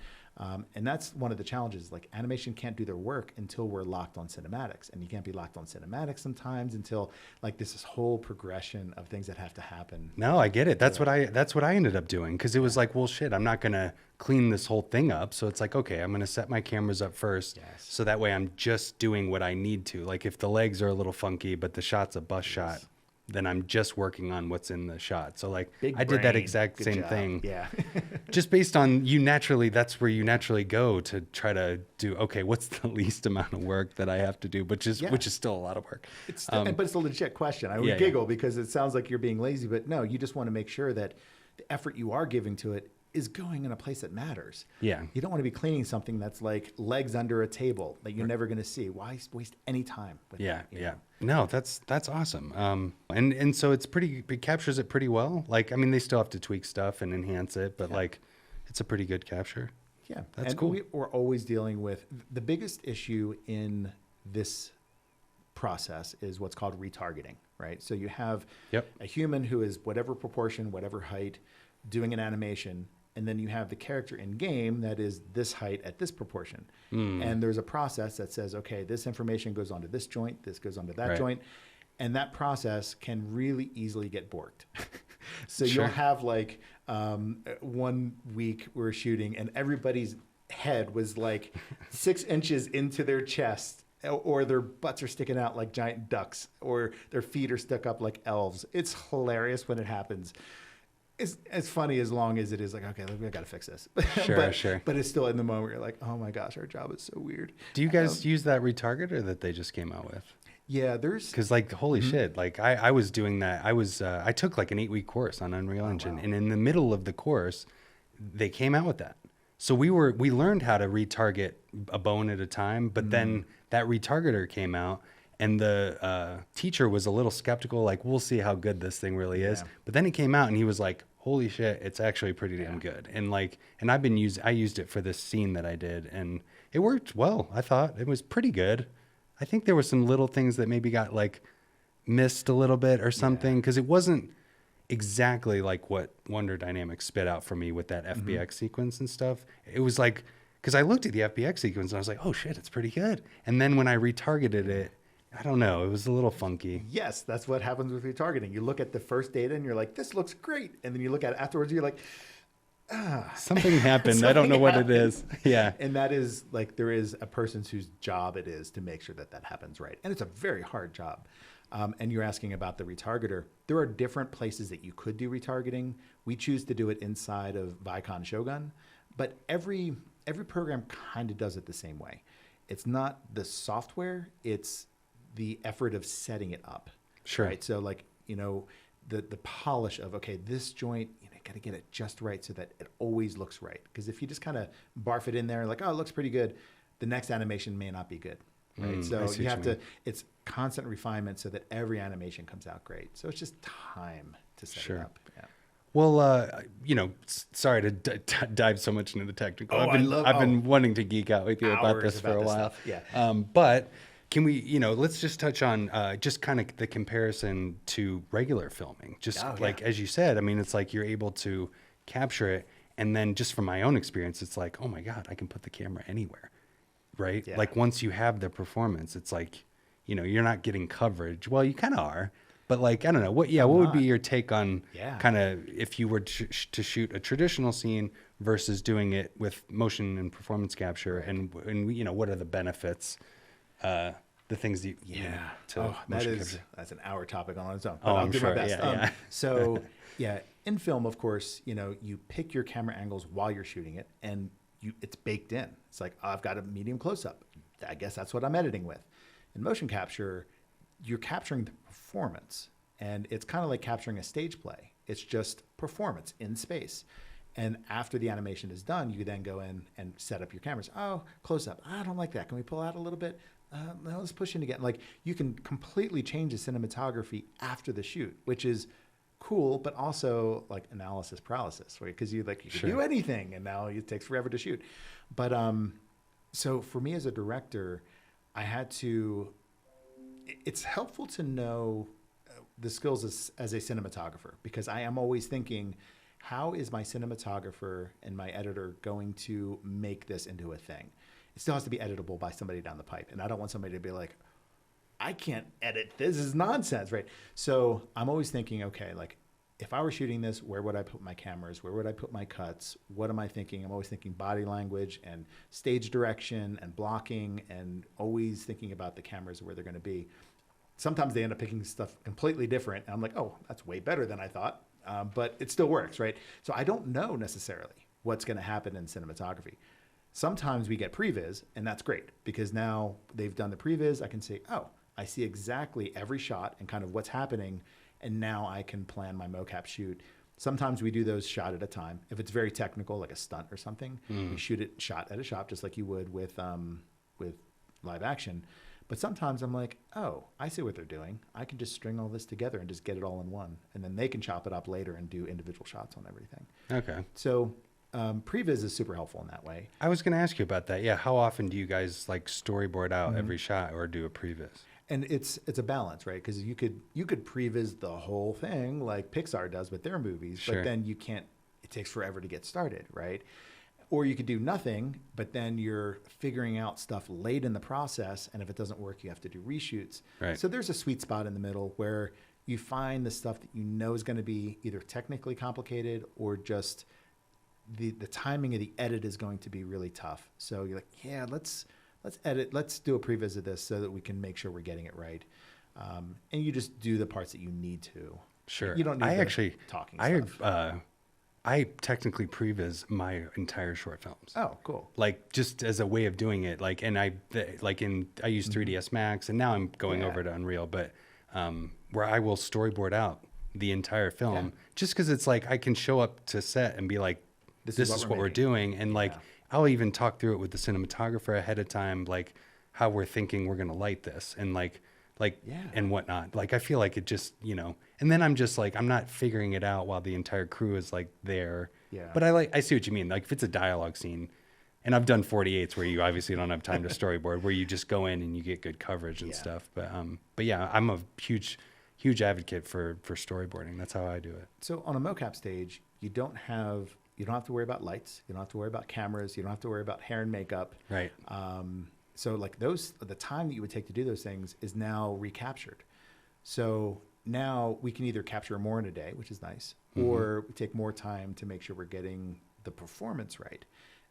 And that's one of the challenges. Like, animation can't do their work until we're locked on cinematics. And you can't be locked on cinematics sometimes until like this whole progression of things that have to happen. No, I get it. That's what I ended up doing. Because it was like, well, shit, I'm not going to clean this whole thing up. So it's like, okay, I'm going to set my cameras up first. Yes. So that way I'm just doing what I need to. Like if the legs are a little funky, but the shot's a bust shot, then I'm just working on what's in the shot. So like Big I did that brain. exact Good same job. thing. Yeah. Just based on that's where you naturally go to try to do, okay, what's the least amount of work that I have to do, which is still a lot of work. But it's a legit question. I would giggle because it sounds like you're being lazy, but no, you just want to make sure that the effort you are giving to it is going in a place that matters. Yeah. You don't want to be cleaning something that's like legs under a table that you're never going to see. Why waste any time with that? You know? No, that's awesome. And so it captures it pretty well. Like, I mean, they still have to tweak stuff and enhance it, but like, it's a pretty good capture. Yeah. That's and cool. We're always dealing with the biggest issue in this process is what's called retargeting, right? So you have a human who is whatever proportion, whatever height, doing an animation, and then you have the character in game that is this height at this proportion. And there's a process that says, okay, this information goes onto this joint, this goes onto that joint, and that process can really easily get borked. So you'll have like 1 week we're shooting and everybody's head was like 6 inches into their chest, or their butts are sticking out like giant ducks, or their feet are stuck up like elves. It's hilarious when it happens. It's funny as long as it is like, okay, we got to fix this. Sure. But it's still in the moment you're like, oh my gosh, our job is so weird. Do you guys use that retargeter that they just came out with? Yeah, there's... Because like, holy shit, like I was doing that. I took like an 8-week course on Unreal Engine. Wow. And in the middle of the course, they came out with that. So we learned how to retarget a bone at a time, but then that retargeter came out. And the teacher was a little skeptical, like, we'll see how good this thing really is. But then it came out and he was like, holy shit, it's actually pretty damn good. And like, and I used it for this scene that I did and it worked well. I thought it was pretty good. I think there were some little things that maybe got like missed a little bit or something. Cause it wasn't exactly like what Wonder Dynamics spit out for me with that FBX sequence and stuff. It was like, because I looked at the FBX sequence and I was like, oh shit, it's pretty good. And then when I retargeted it, I don't know, it was a little funky. Yes, that's what happens with retargeting. You look at the first data and you're like, this looks great. And then you look at it afterwards, you're like, something happened. I don't know what it is. Yeah. And that is like, there is a person whose job it is to make sure that that happens right. And it's a very hard job. And you're asking about the retargeter. There are different places that you could do retargeting. We choose to do it inside of Vicon Shogun, but every program kind of does it the same way. It's not the software, it's the effort of setting it up. Sure. Right. So like, you know, the polish of, okay, this joint, you know, got to get it just right so that it always looks right. Because if you just kind of barf it in there, like, oh, it looks pretty good, the next animation may not be good. Right. So you have to, it's constant refinement so that every animation comes out great. So it's just time to set it up. Yeah. Well, you know, sorry to dive so much into the technical. I've been wanting to geek out with you about this for a while. Yeah. But can we, you know, let's just touch on just kind of the comparison to regular filming. Just like, as you said, I mean, it's like you're able to capture it. And then just from my own experience, it's like, oh my God, I can put the camera anywhere, right? Yeah. Like once you have the performance, it's like, you know, you're not getting coverage. Well, you kind of are. But like, I don't know, what would be your take on kind of if you were to shoot a traditional scene versus doing it with motion and performance capture, and you know, what are the benefits, the things that that's an hour topic on its own. But I'll I'm do sure. my best. Yeah. So in film, of course, you know, you pick your camera angles while you're shooting it, and it's baked in. It's like, oh, I've got a medium close up. I guess that's what I'm editing with. In motion capture, you're capturing the performance, and it's kind of like capturing a stage play. It's just performance in space. And after the animation is done, you then go in and set up your cameras. Oh, close up. I don't like that. Can we pull out a little bit? No, let's push in again. Like, you can completely change the cinematography after the shoot, which is cool, but also like analysis paralysis, right? Because you can do anything, and now it takes forever to shoot. But so for me as a director, I had to. It's helpful to know the skills as a cinematographer, because I am always thinking, how is my cinematographer and my editor going to make this into a thing? It still has to be editable by somebody down the pipe. And I don't want somebody to be like, I can't edit this. This is nonsense, right? So I'm always thinking, okay, like if I were shooting this, where would I put my cameras? Where would I put my cuts? What am I thinking? I'm always thinking body language and stage direction and blocking, and always thinking about the cameras, where they're going to be. Sometimes they end up picking stuff completely different. And I'm like, oh, that's way better than I thought. But it still works, right? So I don't know necessarily what's going to happen in cinematography. Sometimes we get previs, and that's great, because now they've done the previs. I can say, oh, I see exactly every shot and kind of what's happening. And now I can plan my mocap shoot. Sometimes we do those shot at a time. If it's very technical, like a stunt or something, we shoot it shot at a shot, just like you would with live action. But sometimes I'm like, oh, I see what they're doing. I can just string all this together and just get it all in one. And then they can chop it up later and do individual shots on everything. Okay. So previs is super helpful in that way. I was going to ask you about that. Yeah. How often do you guys like storyboard out every shot or do a previs? And it's a balance, right? Because you could previs the whole thing like Pixar does with their movies, but then you can't. It takes forever to get started, right? Or you could do nothing, but then you're figuring out stuff late in the process, and if it doesn't work, you have to do reshoots. Right. So there's a sweet spot in the middle where you find the stuff that you know is going to be either technically complicated or just the timing of the edit is going to be really tough. So you're like, yeah, let's do a previs of this so that we can make sure we're getting it right. And you just do the parts that you need to. Sure. You don't need talking stuff. I technically previs my entire short films. Oh, cool. Like just as a way of doing it. Like, and I use 3ds Max, and now I'm going over to Unreal, but where I will storyboard out the entire film just because it's like I can show up to set and be like, this is what we're doing. And like, I'll even talk through it with the cinematographer ahead of time, like how we're thinking we're going to light this and and whatnot. Like, I feel like it just, you know, and then I'm just like, I'm not figuring it out while the entire crew is like there. Yeah. But I see what you mean. Like if it's a dialogue scene, and I've done 48s where you obviously don't have time to storyboard, where you just go in and you get good coverage and stuff. But yeah, I'm a huge advocate for storyboarding. That's how I do it. So on a mocap stage, you don't have You don't have to worry about lights. You don't have to worry about cameras. You don't have to worry about hair and makeup. Right. So like the time that you would take to do those things is now recaptured. So now we can either capture more in a day, which is nice, or we take more time to make sure we're getting the performance right.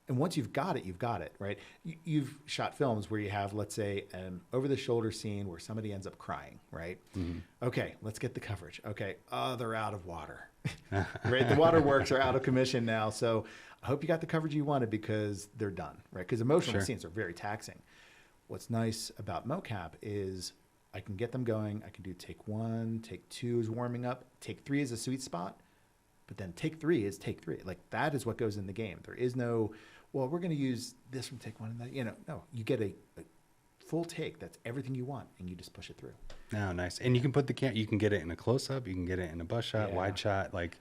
And once you've got it, right? You've shot films where you have, let's say, an over-the-shoulder scene where somebody ends up crying, right? Okay, let's get the coverage. Okay, they're out of water, right? The waterworks are out of commission now. So I hope you got the coverage you wanted because they're done, right? Because emotional scenes are very taxing. What's nice about Mocap is I can get them going. I can do take 1, take 2 is warming up. Take 3 is a sweet spot. But then take 3 is take 3. Like that is what goes in the game. There is no, well, we're going to use this from take 1 and that. No, you get a full take. That's everything you want, and you just push it through. Oh, nice. And you can put you can get it in a close-up. You can get it in a bus shot, wide shot. Like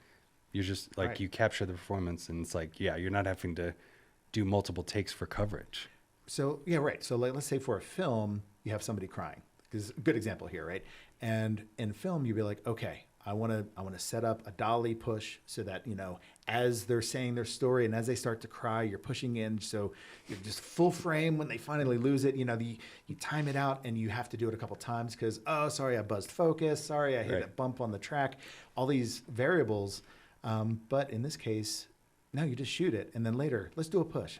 you're just like you capture the performance, and it's like you're not having to do multiple takes for coverage. So yeah, right. So let's say for a film, you have somebody crying. Because a good example here, right? And in film, you'd be like, okay, I want to set up a dolly push so that, as they're saying their story and as they start to cry, you're pushing in. So you're just full frame when they finally lose it. You time it out and you have to do it a couple times because, oh, sorry, I buzzed focus. Sorry, I hit a bump on the track. All these variables. But in this case, no, you just shoot it. And then later, let's do a push.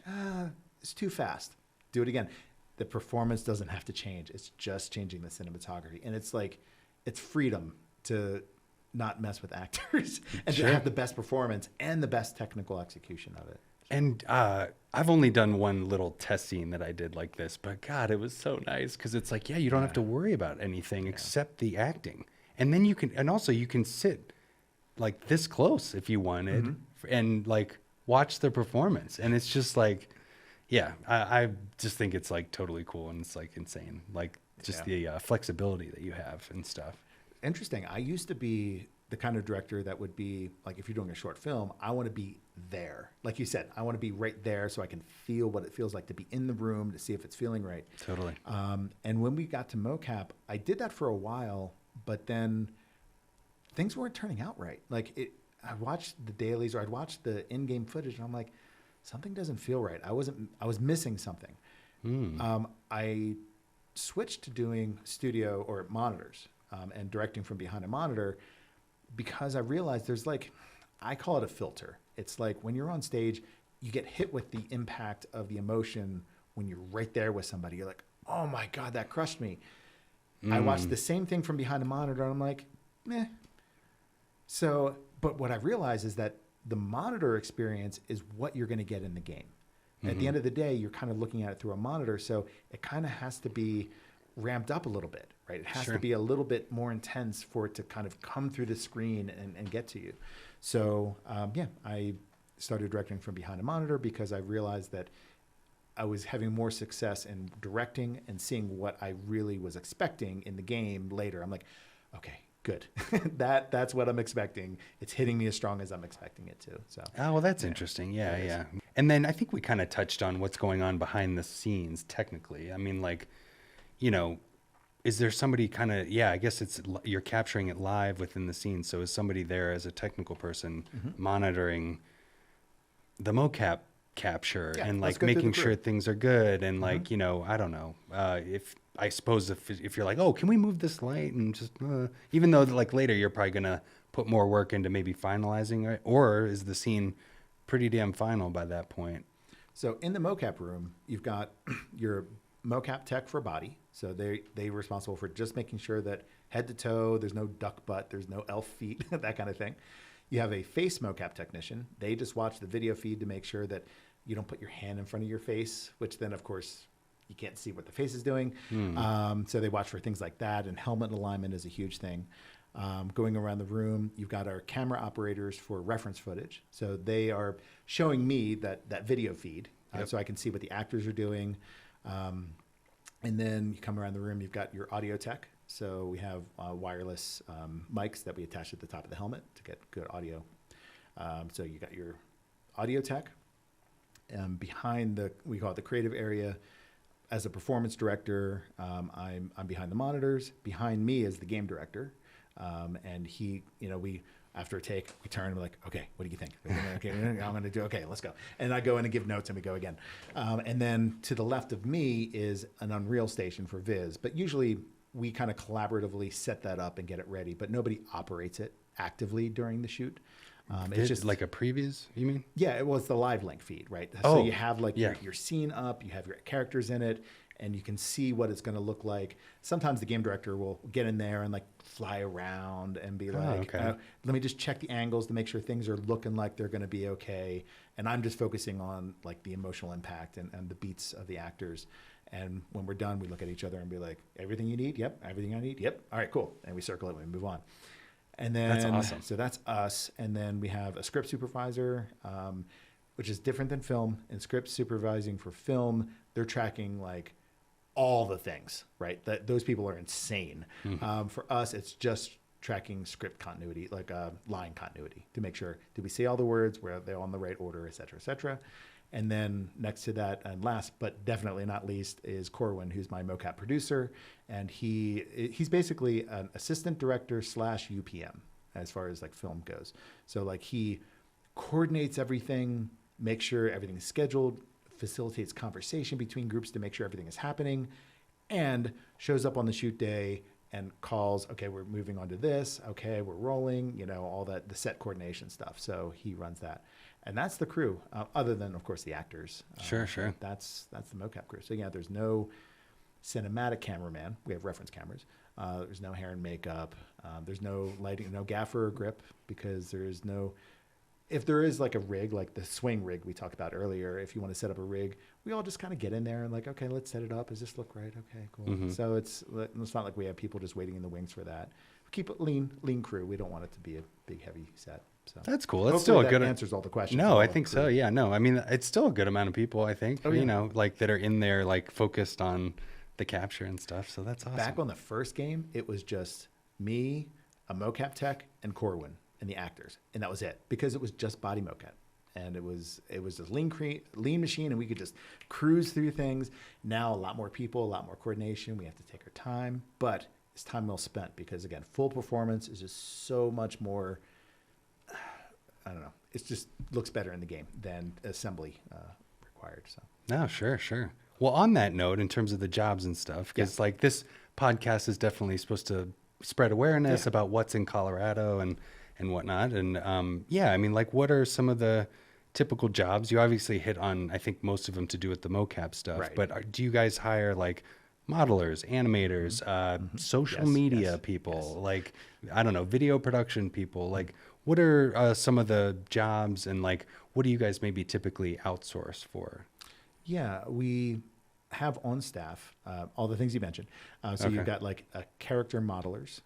It's too fast. Do it again. The performance doesn't have to change. It's just changing the cinematography. And it's like, it's freedom to not mess with actors and to have the best performance and the best technical execution of it. And I've only done one little test scene that I did like this, but God, it was so nice because it's like, you don't have to worry about anything except the acting. And then you can sit like this close if you wanted and like watch the performance. And it's just like, I just think it's like totally cool and it's like insane. Like just the flexibility that you have and stuff. Interesting. I used to be the kind of director that would be like, if you're doing a short film, I want to be there. Like you said, I want to be right there so I can feel what it feels like to be in the room to see if it's feeling right. Totally. And when we got to Mocap, I did that for a while, but then things weren't turning out right. Like I watched the dailies or I'd watch the in-game footage and I'm like, something doesn't feel right. I was missing something. I switched to doing studio or monitors and directing from behind a monitor because I realized there's I call it a filter. It's like when you're on stage, you get hit with the impact of the emotion when you're right there with somebody. You're like, oh my God, that crushed me. I watched the same thing from behind a monitor and I'm like, meh. So, but what I realized is that the monitor experience is what you're going to get in the game. At the end of the day, you're kind of looking at it through a monitor, so it kind of has to be ramped up a little bit, right? It has to be a little bit more intense for it to kind of come through the screen and get to you. So, I started directing from behind a monitor because I realized that I was having more success in directing and seeing what I really was expecting in the game later. I'm like, okay, good. That's what I'm expecting. It's hitting me as strong as I'm expecting it to. So. Oh, well, that's interesting. Yeah. And then I think we kind of touched on what's going on behind the scenes technically. I mean, is there somebody kind of, I guess you're capturing it live within the scene. So is somebody there as a technical person monitoring the mocap capture and making sure things are good and I don't know, I suppose if you're like, oh, can we move this light and just even though later you're probably gonna put more work into maybe finalizing it, or is the scene pretty damn final by that point? So in the mocap room, you've got your mocap tech for body. So they're responsible for just making sure that head to toe, there's no duck butt, there's no elf feet, that kind of thing. You have a face mocap technician. They just watch the video feed to make sure that you don't put your hand in front of your face, which then, of course, you can't see what the face is doing. So they watch for things like that, and helmet alignment is a huge thing. Going around the room, you've got our camera operators for reference footage. So they are showing me that video feed so I can see what the actors are doing. And then you come around the room, you've got your audio tech. So we have wireless mics that we attach at the top of the helmet to get good audio. So you got your audio tech. Behind we call it the creative area. As a performance director, I'm behind the monitors. Behind me is the game director, and he, After a take, we turn and we're like, okay, what do you think? Okay, I'm going to do, okay, let's go. And I go in and give notes and we go again. And then to the left of me is an Unreal station for Viz. But usually we kind of collaboratively set that up and get it ready, but nobody operates it actively during the shoot. It's just like a Previs, you mean? Yeah, well, it's the live link feed, right? Oh, so you have like yeah. your scene up, you have your characters in it, and you can see what it's going to look like. Sometimes the game director will get in there and like fly around and be like, okay. let me just check the angles to make sure things are looking like they're going to be okay. And I'm just focusing on like the emotional impact and the beats of the actors. And when we're done, we look at each other and be like, everything you need? Yep. Everything I need? Yep. All right, cool. And we circle it and we move on. And then, that's awesome. So that's us. And then we have a script supervisor, which is different than film. And script supervising for film, they're tracking like all the things, right? Those people are insane. For us, it's just tracking script continuity, like line continuity, to make sure, did we say all the words, were they all in the right order, et cetera, et cetera. And then next to that, and last but definitely not least, is Corwin, who's my mocap producer. And he's basically an assistant director / UPM as far as like film goes. So like he coordinates everything, makes sure everything's scheduled, facilitates conversation between groups to make sure everything is happening, and shows up on the shoot day and calls, okay, we're moving on to this. Okay, we're rolling, all that, the set coordination stuff. So he runs that. And that's the crew, other than, of course, the actors. Sure. That's the mocap crew. So yeah, there's no cinematic cameraman. We have reference cameras. There's no hair and makeup. There's no lighting, no gaffer or grip, because there's no, if there is like a rig, like the swing rig we talked about earlier, if you want to set up a rig, we all just kind of get in there and like, okay, let's set it up. Does this look right? Okay, cool. So it's not like we have people just waiting in the wings for that. We keep it lean crew. We don't want it to be a big, heavy set. So that's cool. That's still still a good answers all the questions. No, I think so. Yeah, no, I mean, it's still a good amount of people, I think, like that are in there, like focused on the capture and stuff. So that's awesome. Back on the first game, it was just me, a mocap tech, and Corwin and the actors. And that was it, because it was just body mocap. And it was a lean machine, and we could just cruise through things. Now, a lot more people, a lot more coordination. We have to take our time, but it's time well spent, because again, full performance is just so much more, I don't know. It just looks better in the game than assembly required. So. No, sure. Well, on that note, in terms of the jobs and stuff, because like this podcast is definitely supposed to spread awareness about what's in Colorado and whatnot. And I mean, like, what are some of the typical jobs? You obviously hit on, I think, most of them to do with the mocap stuff. Right. But do you guys hire like modelers, animators, social media people, like, I don't know, video production people? Like, what are some of the jobs, and like, what do you guys maybe typically outsource for? Yeah, we have on staff all the things you mentioned. So you've got like character modelers.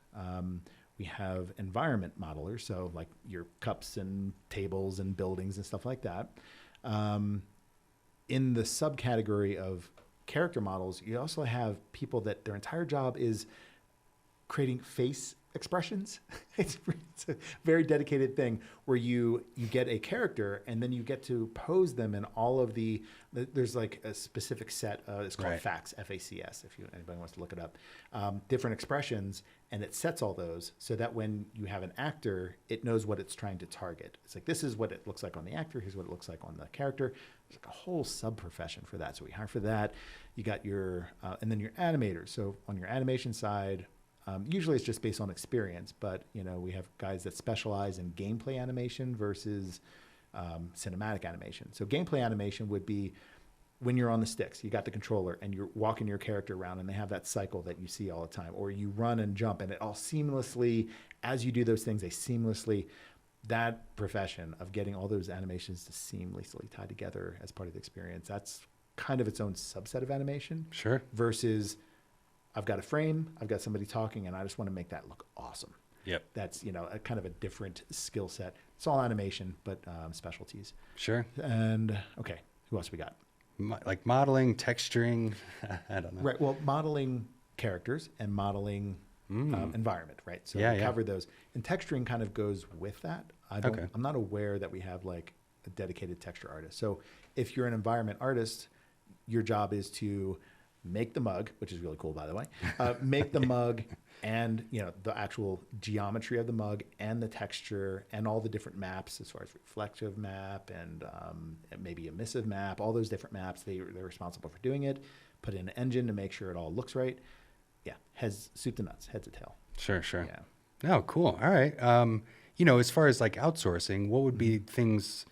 We have environment modelers, so like your cups and tables and buildings and stuff like that. In the subcategory of character models, you also have people that their entire job is creating face expressions. It's a very dedicated thing where you get a character and then you get to pose them in all of there's like a specific set, it's called FACS, F-A-C-S, if anybody wants to look it up, different expressions, and it sets all those so that when you have an actor, it knows what it's trying to target. It's like, this is what it looks like on the actor, here's what it looks like on the character. There's like a whole sub-profession for that. So we hire for that. You got your, and then your animators. So on your animation side, usually it's just based on experience, but we have guys that specialize in gameplay animation versus cinematic animation. So gameplay animation would be when you're on the sticks, you got the controller and you're walking your character around and they have that cycle that you see all the time, or you run and jump and it all seamlessly, as you do those things, that profession of getting all those animations to seamlessly tie together as part of the experience, that's kind of its own subset of animation. Sure. Versus I've got a frame, I've got somebody talking, and I just want to make that look awesome. Yep. That's, a kind of a different skill set. It's all animation, but specialties. Sure. And okay, who else we got? Like modeling, texturing, I don't know. Right. Well, modeling characters and modeling environment, right? So we covered those. And texturing kind of goes with that. I'm not aware that we have like a dedicated texture artist. So if you're an environment artist, your job is to make the mug, which is really cool, by the way, make the mug and, the actual geometry of the mug and the texture and all the different maps as far as reflective map and maybe emissive map, all those different maps. They're responsible for doing it, put in an engine to make sure it all looks right. Yeah. Soup to nuts, head to tail. Sure. Yeah. Oh, cool. All right. As far as like outsourcing, what would be things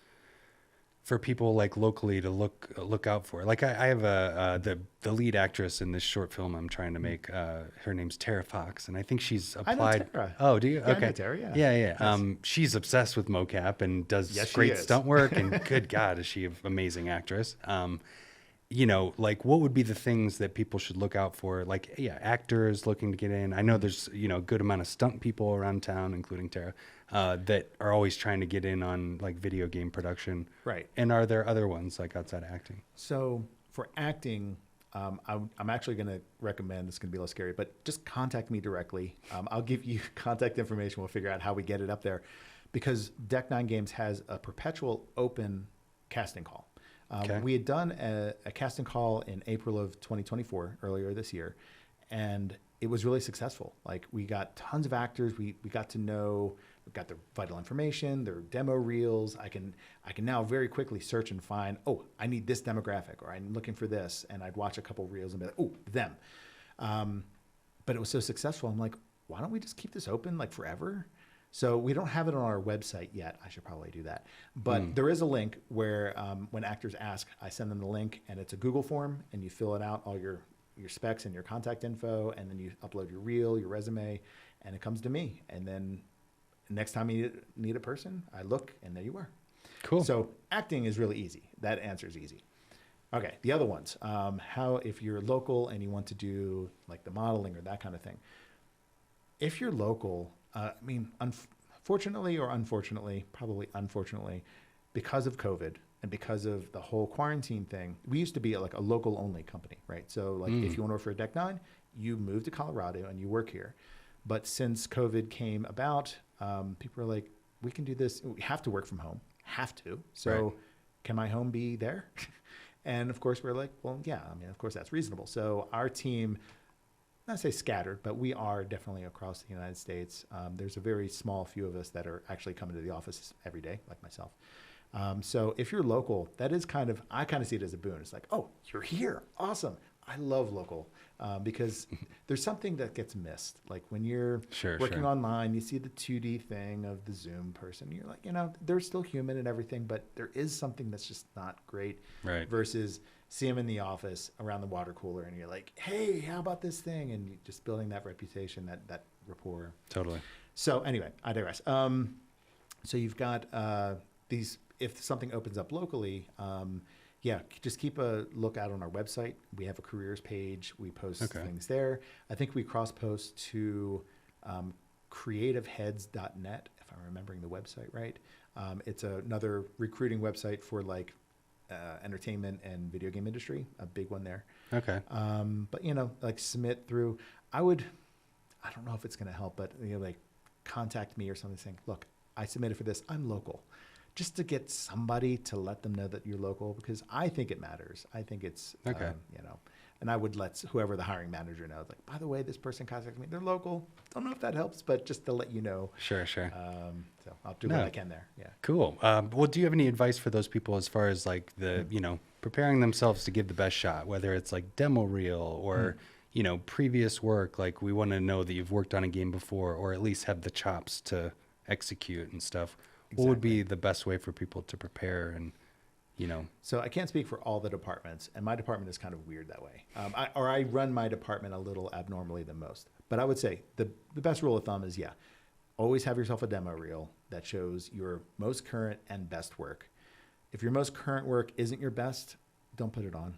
for people like locally to look out for? Like I have the lead actress in this short film I'm trying to make. Her name's Tara Fox, and I think she's applied. I know Tara. Oh, do you? Yeah, Okay. I know Tara, yeah. Yeah. Yes. She's obsessed with mocap and does Yes, she great is. stunt work. And good God, is she an amazing actress? Like what would be the things that people should look out for? Like, actors looking to get in. I know there's, a good amount of stunt people around town, including Tara, that are always trying to get in on like video game production. Right. And are there other ones like outside of acting? So for acting, I'm actually going to recommend, this is going to be a little scary, but just contact me directly. I'll give you contact information. We'll figure out how we get it up there, because Deck 9 Games has a perpetual open casting call. Okay. We had done a casting call in April of 2024, earlier this year, and it was really successful. Like, we got tons of actors. We got to know, we got their vital information, their demo reels. I can now very quickly search and find, oh, I need this demographic, or I'm looking for this, and I'd watch a couple reels and be like, oh, them. But it was so successful. I'm like, why don't we just keep this open like forever? So we don't have it on our website yet. I should probably do that. But there is a link where when actors ask, I send them the link, and it's a Google form, and you fill it out, all your specs and your contact info, and then you upload your reel, your resume, and it comes to me. And then next time you need a person, I look, and there you are. Cool. So acting is really easy. That answer is easy. Okay, the other ones. If you're local and you want to do like the modeling or that kind of thing. If you're local, fortunately or unfortunately, probably unfortunately, because of COVID and because of the whole quarantine thing, we used to be like a local only company, right? So like if you want to work for Deck 9, you move to Colorado and you work here. But since COVID came about, people are like, we can do this. We have to work from home. Have to. So Right. Can my home be there? And of course we're like, well, yeah, of course that's reasonable. So our team, not say scattered, but we are definitely across the United States. There's a very small few of us that are actually coming to the office every day, like myself. So if you're local, that is I kind of see it as a boon. It's like, oh, you're here. Awesome. I love local because there's something that gets missed. Like when you're working online, you see the 2D thing of the Zoom person. You're like, they're still human and everything, but there is something that's just not great. Right. Versus see them in the office around the water cooler, and you're like, hey, how about this thing? And you just building that reputation, that rapport. Totally. So anyway, I digress. So you've got these, if something opens up locally, just keep a lookout on our website. We have a careers page. We post things there. I think we cross-post to creativeheads.net, if I'm remembering the website right. It's another recruiting website for like entertainment and video game industry, a big one there. Okay. But like submit through, I don't know if it's going to help, but like contact me or something saying, look, I submitted for this. I'm local, just to get somebody to let them know that you're local, because I think it matters. I think it's, and I would let whoever the hiring manager know, like, by the way, this person contacted me. They're local. Don't know if that helps, but just to let you know. Sure. So I'll do what I can there. Yeah. Cool. Well, do you have any advice for those people as far as like the, preparing themselves to give the best shot, whether it's like demo reel or, previous work? Like we want to know that you've worked on a game before, or at least have the chops to execute and stuff. Exactly. What would be the best way for people to prepare and, So I can't speak for all the departments, and my department is kind of weird that way. I run my department a little abnormally than most. But I would say the best rule of thumb is, always have yourself a demo reel that shows your most current and best work. If your most current work isn't your best, don't put it on.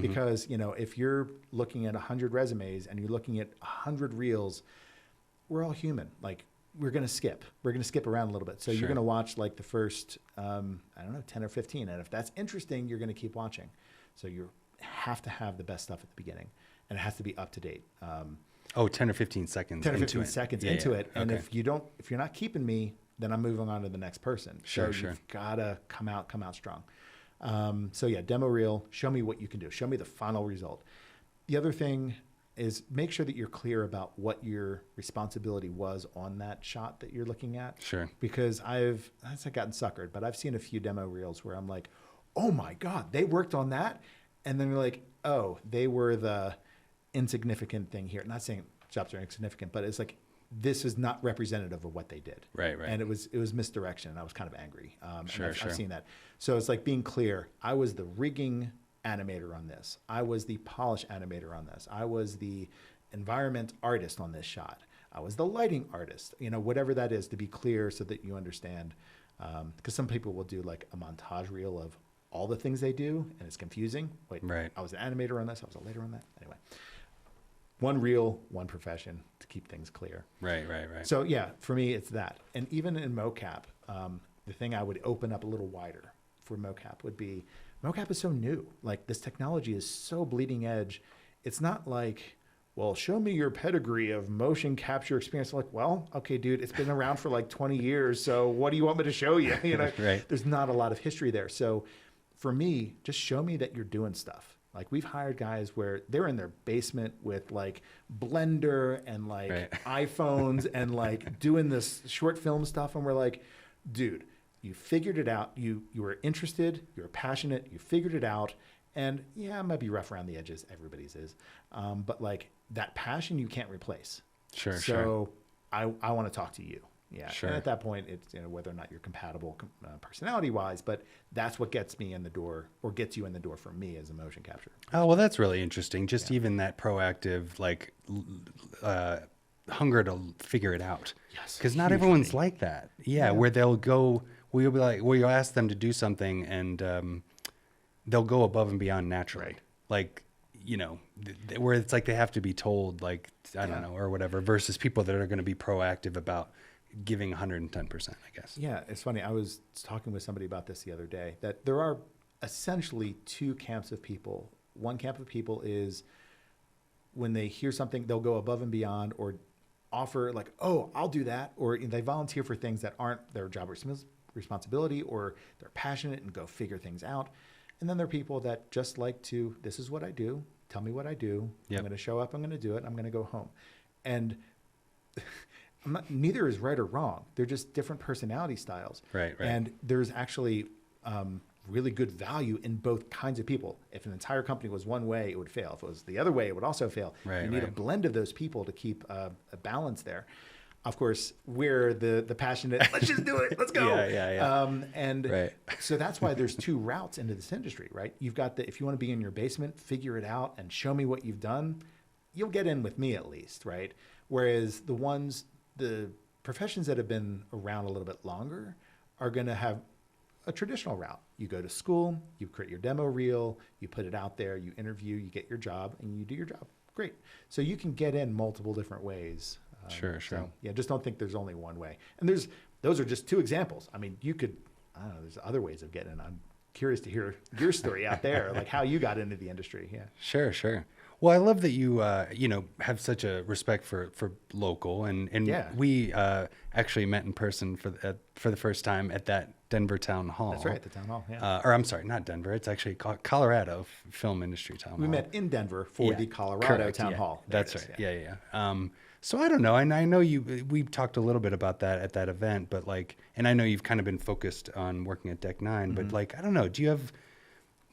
Because, if you're looking at 100 resumes and you're looking at 100 reels, we're all human. Like, we're going to skip. We're going to skip around a little bit. So you're going to watch like the first, 10 or 15. And if that's interesting, you're going to keep watching. So you have to have the best stuff at the beginning, and it has to be up to date. 10 or 15 seconds 10 or 15 seconds into it. And Okay. if you're not keeping me, then I'm moving on to the next person. Sure. You've got to come out strong. Demo reel, show me what you can do. Show me the final result. the other thing is make sure that you're clear about what your responsibility was on that shot that you're looking at. Sure. Because I've gotten suckered, but I've seen a few demo reels where I'm like, oh my God, they worked on that. And then you're like, oh, they were the insignificant thing here. Not saying jobs are insignificant, but it's like, this is not representative of what they did. Right. And it was misdirection. And I was kind of angry. Sure. I've seen that. So it's like being clear. I was the rigging animator on this. I was the polish animator on this. I was the environment artist on this shot. I was the lighting artist, whatever that is, to be clear so that you understand. Because some people will do like a montage reel of all the things they do, and it's confusing. Wait, right. I was an animator on this. I was a later on that. Anyway, one reel, one profession to keep things clear. Right. So yeah, for me, it's that. And even in Mocap, the thing I would open up a little wider for Mocap would be, Mocap is so new. Like, this technology is so bleeding edge. It's not like, well, show me your pedigree of motion capture experience. Like, well, okay, dude, it's been around for like 20 years. So what do you want me to show you? Right. There's not a lot of history there. So for me, just show me that you're doing stuff. Like, we've hired guys where they're in their basement with like Blender and like iPhones and like doing this short film stuff. And we're like, dude, you figured it out. You were interested. You were passionate. You figured it out. And yeah, it might be rough around the edges. Everybody's is. But like, that passion you can't replace. Sure. So I want to talk to you. Yeah. Sure. And at that point, it's whether or not you're compatible personality wise, but that's what gets me in the door, or gets you in the door for me as a motion capture. Oh, well, that's really interesting. Just even that proactive, like, hunger to figure it out. Yes. Because not everyone's like that. Yeah. Where they'll go, where you'll ask them to do something and they'll go above and beyond naturally. Right. Like, where it's like they have to be told, like, I don't know, or whatever, versus people that are going to be proactive about giving 110%, I guess. Yeah, it's funny. I was talking with somebody about this the other day, that there are essentially two camps of people. One camp of people is when they hear something, they'll go above and beyond or offer like, oh, I'll do that. Or they volunteer for things that aren't their job responsibility, or they're passionate and go figure things out. And then there are people that just like to, this is what I do. Tell me what I do. Yep. I'm going to show up. I'm going to do it. I'm going to go home. And neither is right or wrong. They're just different personality styles. Right. And there's actually really good value in both kinds of people. If an entire company was one way, it would fail. If it was the other way, it would also fail. Right, you need a blend of those people to keep a balance there. Of course, we're the passionate, let's just do it, let's go. Yeah. So that's why there's two routes into this industry, right? You've got if you want to be in your basement, figure it out and show me what you've done, you'll get in with me at least, right? Whereas the professions that have been around a little bit longer are going to have a traditional route. You go to school, you create your demo reel, you put it out there, you interview, you get your job, and you do your job. Great. So you can get in multiple different ways. Sure. So, yeah, just don't think there's only one way. And those are just two examples. I mean, you could, I don't know, there's other ways of getting in. I'm curious to hear your story out there, like how you got into the industry. Yeah. Sure. Well, I love that you, have such a respect for local, and we actually met in person for the first time at that Denver town hall. That's right, the town hall. Yeah. Or I'm sorry, not Denver. It's actually called Colorado Film Industry Town Hall. We met in Denver for the Colorado town hall. That's right. Yeah. So I don't know, and I know we talked a little bit about that at that event, but like, and I know you've kind of been focused on working at Deck 9, but like, I don't know, do you have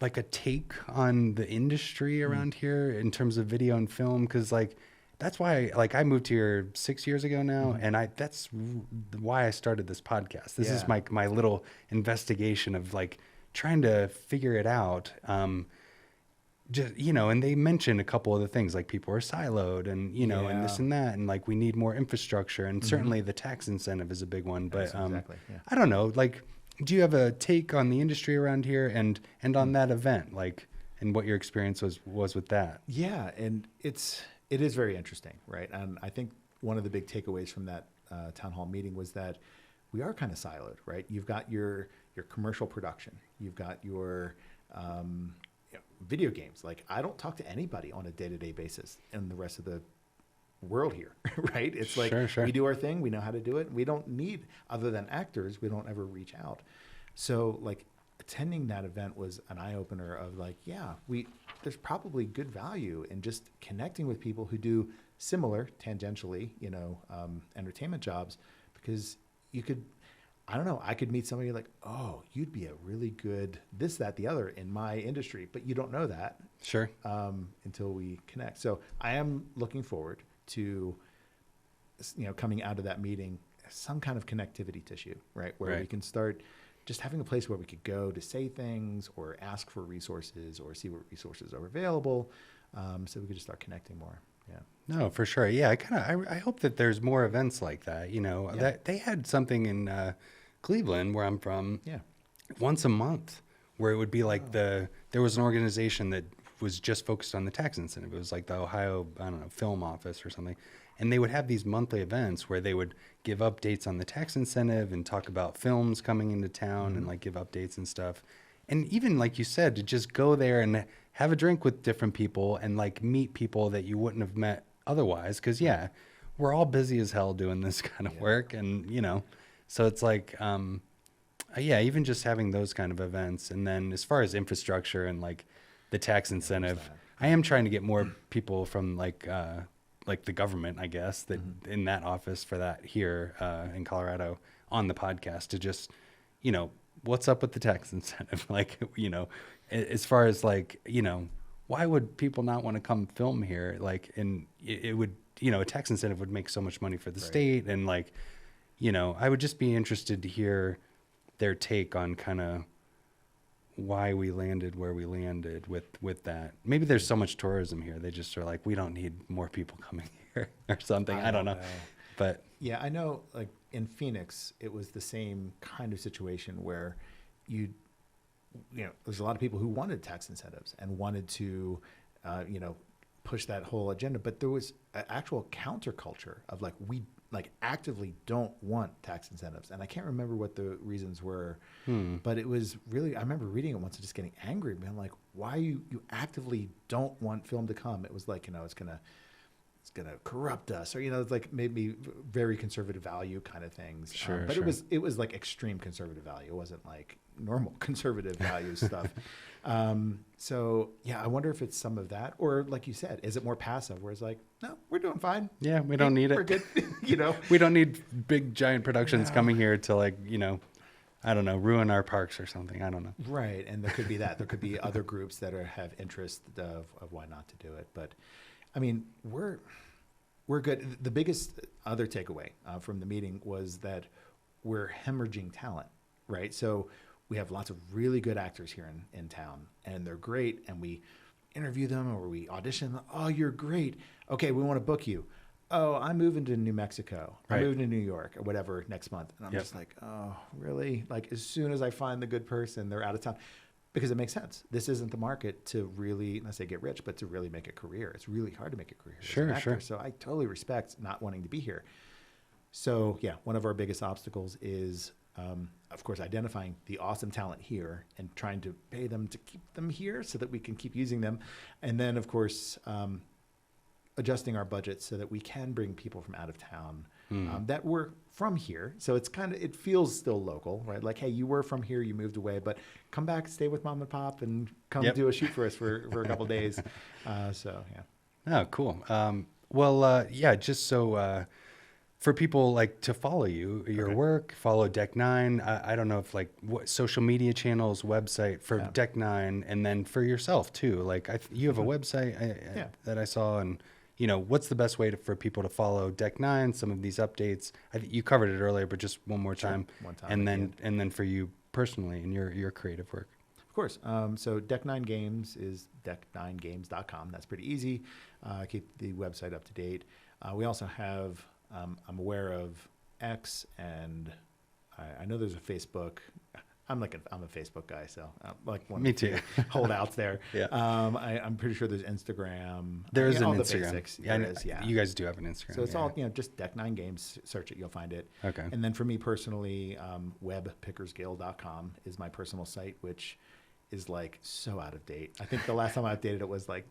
like a take on the industry around here in terms of video and film? Because like, that's why I moved here 6 years ago now, and that's why I started this podcast. This is my little investigation of like trying to figure it out. Just, and they mentioned a couple of the things, like people are siloed and, and this and that. And like, we need more infrastructure, and certainly the tax incentive is a big one, but, exactly. I don't know, like, do you have a take on the industry around here and on that event, like, and what your experience was with that? Yeah. And it is very interesting. Right. And I think one of the big takeaways from that town hall meeting was that we are kind of siloed, right? You've got your commercial production, you've got your, video games. Like, I don't talk to anybody on a day-to-day basis in the rest of the world here, right? It's like, we do our thing, we know how to do it. We don't need, other than actors, we don't ever reach out. So like, attending that event was an eye opener of like, yeah, there's probably good value in just connecting with people who do similar tangentially, entertainment jobs, because you could, I don't know, I could meet somebody like, oh, you'd be a really good this, that, the other in my industry, but you don't know that. Sure. Until we connect. So I am looking forward to, coming out of that meeting, some kind of connectivity tissue, right? Where we can start just having a place where we could go to say things or ask for resources or see what resources are available. So we could just start connecting more. Yeah. No, for sure. Yeah. I hope that there's more events like that, that they had something in, Cleveland, where I'm from, once a month, where it would be like there was an organization that was just focused on the tax incentive. It was like the Ohio, film office or something. And they would have these monthly events where they would give updates on the tax incentive and talk about films coming into town and like give updates and stuff. And even like you said, to just go there and have a drink with different people and like meet people that you wouldn't have met otherwise. Cause we're all busy as hell doing this kind of work. And, so it's like, even just having those kind of events. And then as far as infrastructure and like the tax incentive, I am trying to get more people from like the government, I guess, that in that office for that here in Colorado on the podcast to just, what's up with the tax incentive? Like, as far as like, why would people not want to come film here? Like, and it would, a tax incentive would make so much money for the state. And like, I would just be interested to hear their take on kind of why we landed where we landed with that. Maybe there's so much tourism here. They just are like, we don't need more people coming here or something. I don't know. But yeah, I know like in Phoenix, it was the same kind of situation where there's a lot of people who wanted tax incentives and wanted to, push that whole agenda, but there was an actual counterculture of like, we like actively don't want tax incentives. And I can't remember what the reasons were, but it was really, I remember reading it once and just getting angry, being like, why you actively don't want film to come? It was like, it's going to corrupt us, or, it's like maybe very conservative value kind of things. Sure. But it was like extreme conservative value. It wasn't like normal conservative value stuff. So yeah, I wonder if it's some of that, or like you said, is it more passive where it's like, no, we're doing fine. Yeah. We don't need it. We're good. We don't need big giant productions coming here to like, I don't know, ruin our parks or something. I don't know. Right. And there could be that. There could be other groups that have interest of why not to do it. But I mean, we're good. The biggest other takeaway from the meeting was that we're hemorrhaging talent, right? So we have lots of really good actors here in town, and they're great. And we interview them or we audition. Oh, you're great. Okay, we want to book you. Oh, I'm moving to New Mexico. I'm moving to New York or whatever next month. And I'm just like, oh, really? Like as soon as I find the good person, they're out of town. Because it makes sense. This isn't the market to really, not say get rich, but to really make a career. It's really hard to make a career as an actor. Sure. So I totally respect not wanting to be here. So yeah, one of our biggest obstacles is, of course, identifying the awesome talent here and trying to pay them to keep them here so that we can keep using them. And then, of course, adjusting our budgets so that we can bring people from out of town that were from here. So it's it feels still local, right? Like, hey, you were from here, you moved away, but come back, stay with mom and pop and come do a shoot for us for a couple of days. So, yeah. Oh, cool. Just so for people like to follow you, your work, follow Deck Nine. I don't know if like what social media channels, website for Deck Nine, and then for yourself too. Like you have a website that I saw, and what's the best way for people to follow Deck Nine? Some of these updates. I think you covered it earlier, but just one more time. One time. And then for you personally and your creative work. Of course. So Deck Nine Games is deck9games.com. That's pretty easy. Keep the website up to date. We also have. I'm aware of X, and I know there's a Facebook. I'm a Facebook guy, so like one Me of the too. holdouts there. Yeah. I'm pretty sure there's Instagram. There is an all Instagram. The basics. Yeah, you guys do have an Instagram. So it's all just Deck Nine Games. Search it, you'll find it. Okay. And then for me personally, WebbPickersgill.com is my personal site, which is like so out of date. I think the last time I updated it was like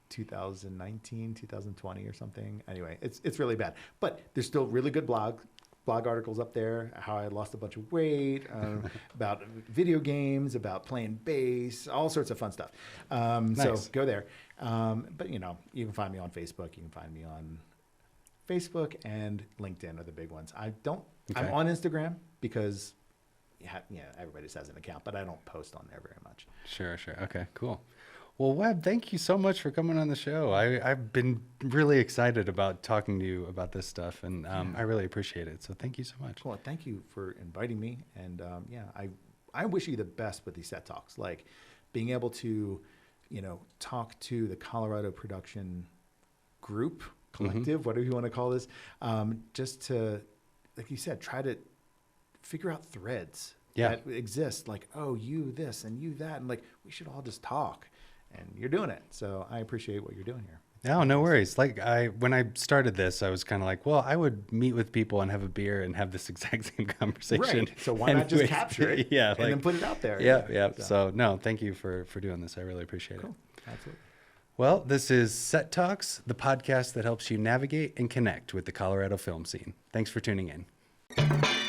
2019, 2020 or something. Anyway, it's really bad, but there's still really good blog blog articles up there, how I lost a bunch of weight, about video games, about playing bass, all sorts of fun stuff. So go there. But you can find me on Facebook. You can find me on Facebook and LinkedIn are the big ones. I'm on Instagram because everybody just has an account, but I don't post on there very much. Sure. Okay, cool. Well, Webb, thank you so much for coming on the show. I've been really excited about talking to you about this stuff, and I really appreciate it. So thank you so much. Cool. Thank you for inviting me. And I wish you the best with these set talks, like being able to, talk to the Colorado production group, collective, whatever you want to call this, just to, like you said, try to figure out threads that exist. Like, oh, you this and you that, and like we should all just talk. And you're doing it. So I appreciate what you're doing here. No worries. Like when I started this, I was kind of like, well, I would meet with people and have a beer and have this exact same conversation. Right. So why not just capture it and then put it out there? Yeah. So no, thank you for doing this. I really appreciate it. Absolutely. Well, this is Set Talks, the podcast that helps you navigate and connect with the Colorado film scene. Thanks for tuning in.